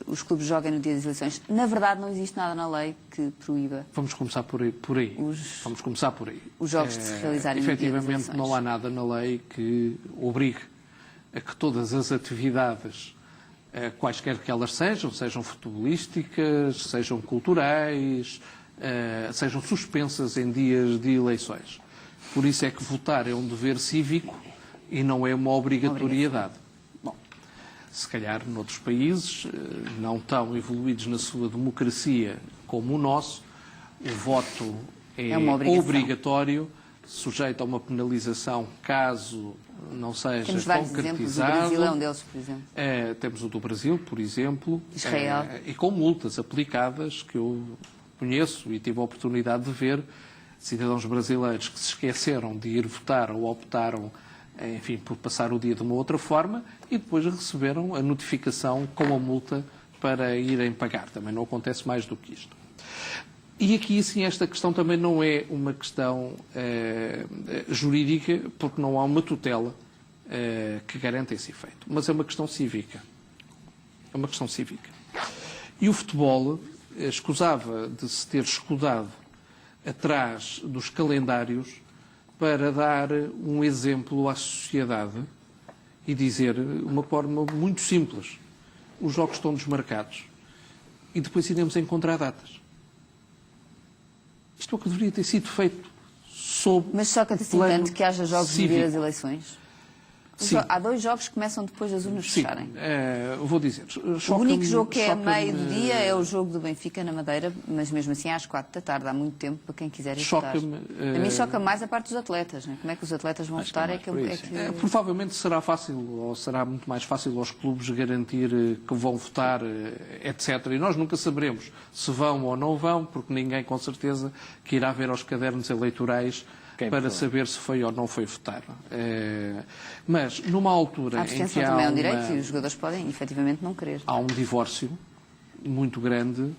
os clubes joguem no dia das eleições. Na verdade, não existe nada na lei que proíba Vamos começar por aí. Vamos começar por aí. os jogos de se realizarem no dia das Efetivamente, eleições. não há nada na lei que obrigue a que todas as atividades, quaisquer que elas sejam futebolísticas, sejam culturais, sejam suspensas em dias de eleições. Por isso é que votar é um dever cívico e não é uma obrigatoriedade. Bom, se calhar noutros países não tão evoluídos na sua democracia como o nosso, o voto É uma obrigação. obrigatório, sujeito a uma penalização caso não seja Temos vários exemplos, o concretizado. Brasil é um deles, por exemplo. Temos o do Brasil, por exemplo, Israel. e com multas aplicadas que eu conheço e tive a oportunidade de ver, cidadãos brasileiros que se esqueceram de ir votar ou optaram, enfim, por passar o dia de uma outra forma e depois receberam a notificação com a multa para irem pagar. Também não acontece mais do que isto. E aqui, assim, esta questão também não é uma questão jurídica, porque não há uma tutela que garanta esse efeito. Mas é uma questão cívica. É uma questão cívica. E o futebol escusava de se ter escudado atrás dos calendários para dar um exemplo à sociedade e dizer uma forma muito simples: os jogos estão desmarcados e depois iremos encontrar datas. Isto é o que deveria ter sido feito sob Mas choca-te assim plano tanto que haja jogos no cívico. dia das eleições? Sim. Há 2 jogos que começam depois das urnas Sim, fecharem. vou dizer. O único jogo que é a meio do dia é o jogo do Benfica na Madeira, mas mesmo assim às 4 da tarde, há muito tempo para quem quiser ir votar. Choca-me, A mim choca mais a parte dos atletas, né? Como é que os atletas vão votar? mais por isso. Provavelmente será fácil, ou será muito mais fácil aos clubes garantir que vão votar, etc. E nós nunca saberemos se vão ou não vão, porque ninguém com certeza que irá ver aos cadernos eleitorais para saber se foi ou não foi votar. Mas numa altura A em que abstenção há, também é um direito e os jogadores podem efetivamente não querer. há um divórcio muito grande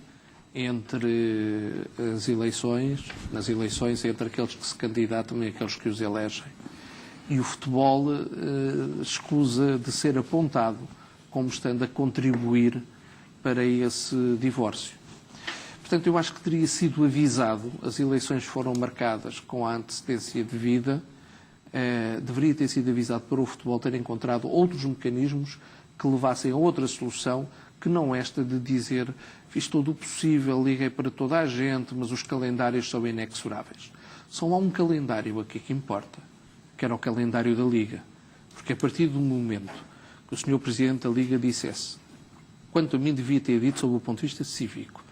entre as eleições, nas eleições, entre aqueles que se candidatam e aqueles que os elegem. E o futebol escusa de ser apontado como estando a contribuir para esse divórcio. Portanto, eu acho que teria sido avisado, as eleições foram marcadas com a antecedência devida, deveria ter sido avisado para o futebol ter encontrado outros mecanismos que levassem a outra solução, que não esta de dizer fiz todo o possível, liguei para toda a gente, mas os calendários são inexoráveis. Só há um calendário aqui que importa, que era o calendário da Liga. Porque a partir do momento que o Sr. Presidente da Liga dissesse, quanto a mim devia ter dito sob o ponto de vista cívico,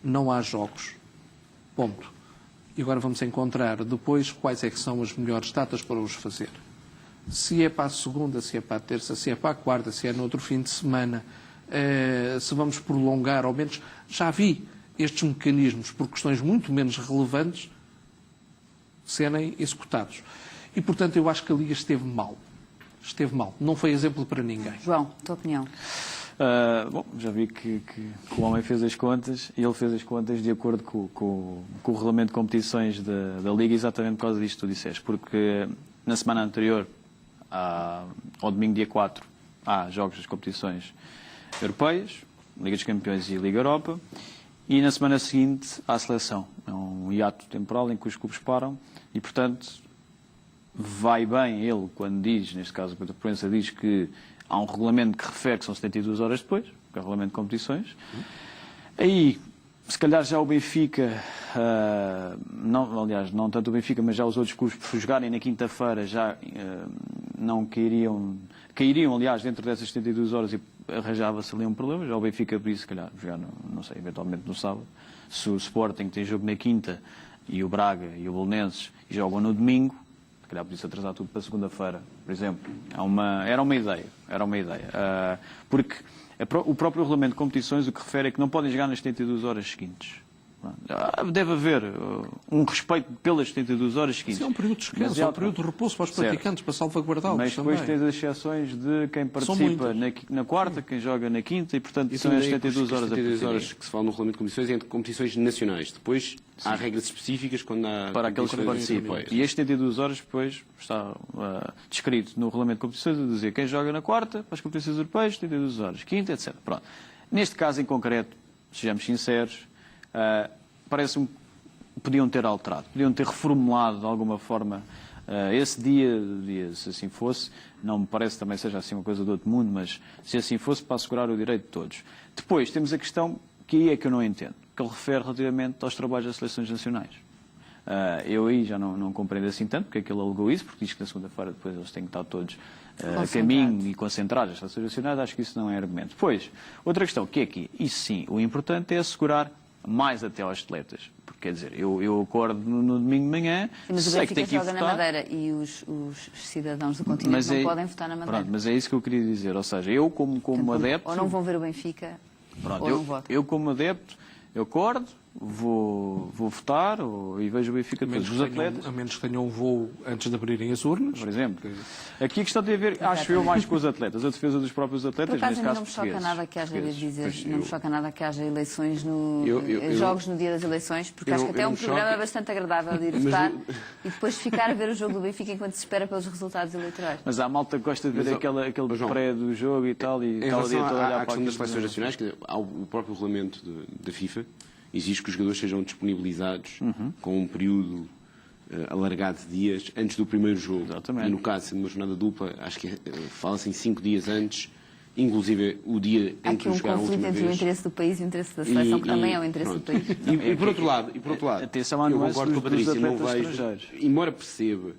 não há jogos, ponto. E agora vamos encontrar depois quais é que são as melhores datas para os fazer. Se é para a segunda, se é para a terça, se é para a quarta, se é no outro fim de semana, se vamos prolongar, ao menos já vi estes mecanismos, por questões muito menos relevantes, serem executados. E, portanto, eu acho que a Liga esteve mal. Esteve mal. Não foi exemplo para ninguém. João, tua opinião? Bom, já vi que o homem fez as contas e ele fez as contas de acordo com o regulamento de competições da Liga, exatamente por causa disto que tu disseste. Porque na semana anterior, ao domingo dia 4, há jogos das competições europeias, Liga dos Campeões e Liga Europa, e na semana seguinte há a seleção. É um hiato temporal em que os clubes param e, portanto, vai bem ele quando diz, neste caso a Proença diz que há um regulamento que refere que são 72 horas depois, que é o regulamento de competições. Aí, se calhar já o Benfica, aliás, não tanto o Benfica, mas já os outros clubes, por jogarem na quinta-feira, já não cairiam, aliás, dentro dessas 72 horas e arranjava-se ali um problema. Já o Benfica, por isso, se calhar, jogar, não sei, eventualmente no sábado. Se o Sporting tem jogo na quinta e o Braga e o Belenenses jogam no domingo, se calhar podia-se atrasar tudo para segunda-feira, por exemplo. Era uma ideia. Porque o próprio regulamento de competições o que refere é que não podem jogar nas 72 horas seguintes. Deve haver um respeito pelas 72 horas seguintes. Isso é um período de descanso, é um período de repouso para os praticantes, para salvaguardá-los. Mas depois também. tens as exceções de quem participa na quarta, quem joga na quinta, e portanto são as 72 horas a 72 horas que se fala no regulamento de competições é entre competições nacionais. Depois há regras específicas quando há para aqueles que participam. E as 72 horas depois está descrito no regulamento de competições a dizer quem joga na quarta, para as competições europeias, 72 horas, quinta, etc. Pronto. Neste caso em concreto, sejamos sinceros, parece-me que podiam ter alterado, podiam ter reformulado de alguma forma esse dia, se assim fosse. Não me parece também seja assim uma coisa do outro mundo, mas se assim fosse, para assegurar o direito de todos. Depois temos a questão que aí é que eu não entendo, que ele refere relativamente aos trabalhos das seleções nacionais. Eu aí já não compreendo assim tanto, porque é que ele alegou isso, porque diz que na segunda-feira depois eles têm que estar todos a caminho e concentrados as seleções nacionais. Acho que isso não é argumento. Depois, outra questão, que é que, isso sim, o importante é assegurar mais até aos atletas. Porque, quer dizer, eu acordo no domingo de manhã, mas sei que tem que ir votar. Mas o Benfica joga na Madeira e os cidadãos do continente não podem votar na Madeira. Pronto, mas é isso que eu queria dizer. Ou seja, eu como adepto... Ou não vão ver o Benfica, ou não votam. Eu como adepto, eu acordo, vou votar e vejo o Benfica todos os atletas. A menos que tenham um voo antes de abrirem as urnas. Por exemplo. Aqui a questão tem a ver, acho eu, mais com os atletas, a defesa dos próprios atletas, por acaso, neste caso não me choca nada que haja, não me choca nada que haja eleições jogos no dia das eleições, porque acho que até é um programa bastante agradável de ir votar e depois ficar a ver o jogo do Benfica enquanto se espera pelos resultados eleitorais. Mas há malta que gosta de ver aquele pré do jogo e tal, e tal dia todo a olhar para a questão das seleções nacionais, que há o próprio regulamento da FIFA exige que os jogadores sejam disponibilizados com um período alargado de dias antes do primeiro jogo. Exatamente. E no caso, sendo uma jornada dupla, acho que fala-se em 5 dias antes, inclusive o dia em que jogaram a última vez. Há aqui um conflito entre o interesse do país e o interesse da seleção, que também é o interesse do país. E por outro lado, atenção, eu concordo com a Patrícia, não vejo, embora perceba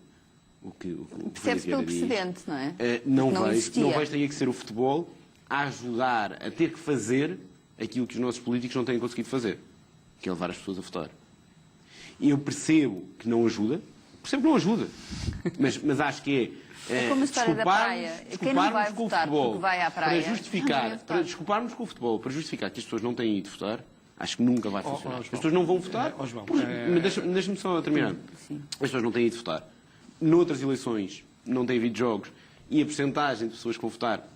o que percebe pelo precedente, não é? Não vejo, teria que ser o futebol a ajudar a ter que fazer aquilo que os nossos políticos não têm conseguido fazer, que é levar as pessoas a votar. E eu percebo que não ajuda, mas acho que é como a história da praia. Quem não vai votar porque vai à praia, para desculparmos com o futebol, para justificar que as pessoas não têm ido votar, acho que nunca vai funcionar. As pessoas não vão votar. Deixa-me só terminar. Sim. As pessoas não têm ido votar. Noutras eleições não tem havido jogos e a percentagem de pessoas que vão votar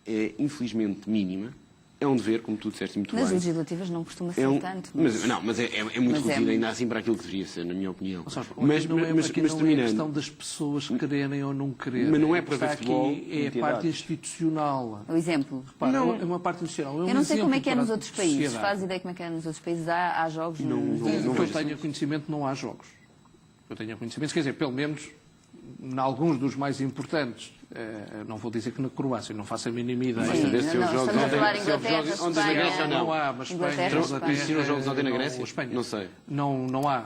é infelizmente mínima. É um dever, como tu disseste muito Nas bem. legislativas não costuma ser tanto. Mas é muito mas reduzido é ainda assim para aquilo que deveria ser, na minha opinião. Ou seja, Mas aqui não é a terminando, questão das pessoas quererem ou não quererem. Mas não é O que para está ver futebol, aqui é a entidades. parte institucional. O exemplo. Repara, é uma parte institucional. Eu não sei como é que é nos outros países. Sociedade. Faz ideia como é que é nos outros países? Há jogos? Que eu tenha conhecimento, não há jogos. Eu tenho conhecimento, quer dizer, pelo menos em alguns dos mais importantes. Não vou dizer que na Croácia, não faço a mínima ideia. Sim, Saber se os jogos estamos a falar de se houve Inglaterra, jogos ontem na Espanha, Grécia ou Não há, mas Inglaterra, Espanha, Espanha. Existiram jogos ontem na Grécia? Espanha. Não sei. Não há.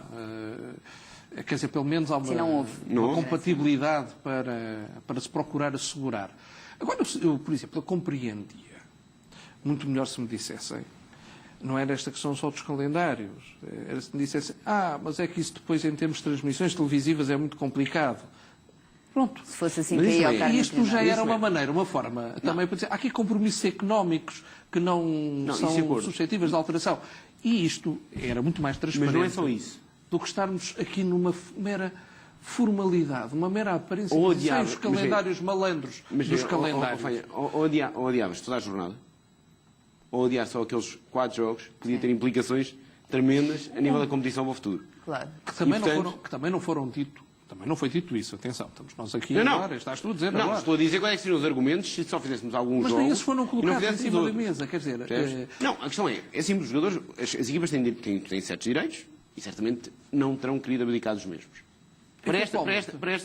Quer dizer, pelo menos há Sim, não houve. uma compatibilidade para se procurar assegurar. Agora, eu, por exemplo, eu compreendia muito melhor se me dissessem, não era esta questão só dos calendários, era se me dissessem, mas é que isso depois em termos de transmissões televisivas é muito complicado. Pronto. Se fosse assim, Mas isso caía ao é- carne E isto já primeiro. era uma maneira, uma forma também para dizer, há aqui compromissos económicos que não isso de são acordo. suscetíveis de alteração. E isto era muito mais transparente. Mas não é só isso. Do que estarmos aqui numa mera formalidade, uma mera aparência. Ou Sem odiava- os calendários malandros dos calendários. Ou odiavas toda a jornada, ou odiar só aqueles 4 jogos, que podia ter implicações tremendas a nível da competição para o futuro. Claro. Que também, E, portanto- que também não foram dito. Também não foi dito isso, atenção, estamos nós aqui Não. agora, estás tu a dizer Não, agora. estou a dizer quais é que seriam os argumentos se só fizéssemos alguns Mas jogos. nem esses foram e não colocados em fizéssemos cima da outros. mesa, quer dizer... Percebes? Não, a questão é simples, os jogadores, as equipas têm certos direitos e certamente não terão querido abdicar dos mesmos. Para esta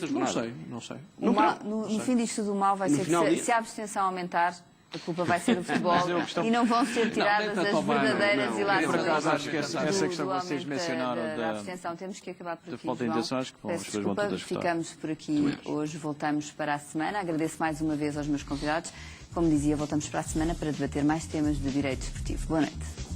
jornada. Não sei. O mal- no fim disto tudo, o mal vai No ser final que dia- se a abstenção aumentar, a culpa vai ser do futebol Mas eu costumo- e não vão ser tiradas tenta as tomar, verdadeiras não. ilações. Eu, por acaso, acho que essa do- questão do que vocês aumento mencionaram da abstenção. Temos que acabar por da aqui, falta de João. intenção, acho que Peço as pessoas vão desculpa, todas votar. ficamos por aqui hoje, voltamos para a semana. Agradeço mais uma vez aos meus convidados. Como dizia, voltamos para a semana para debater mais temas de direito desportivo. Boa noite.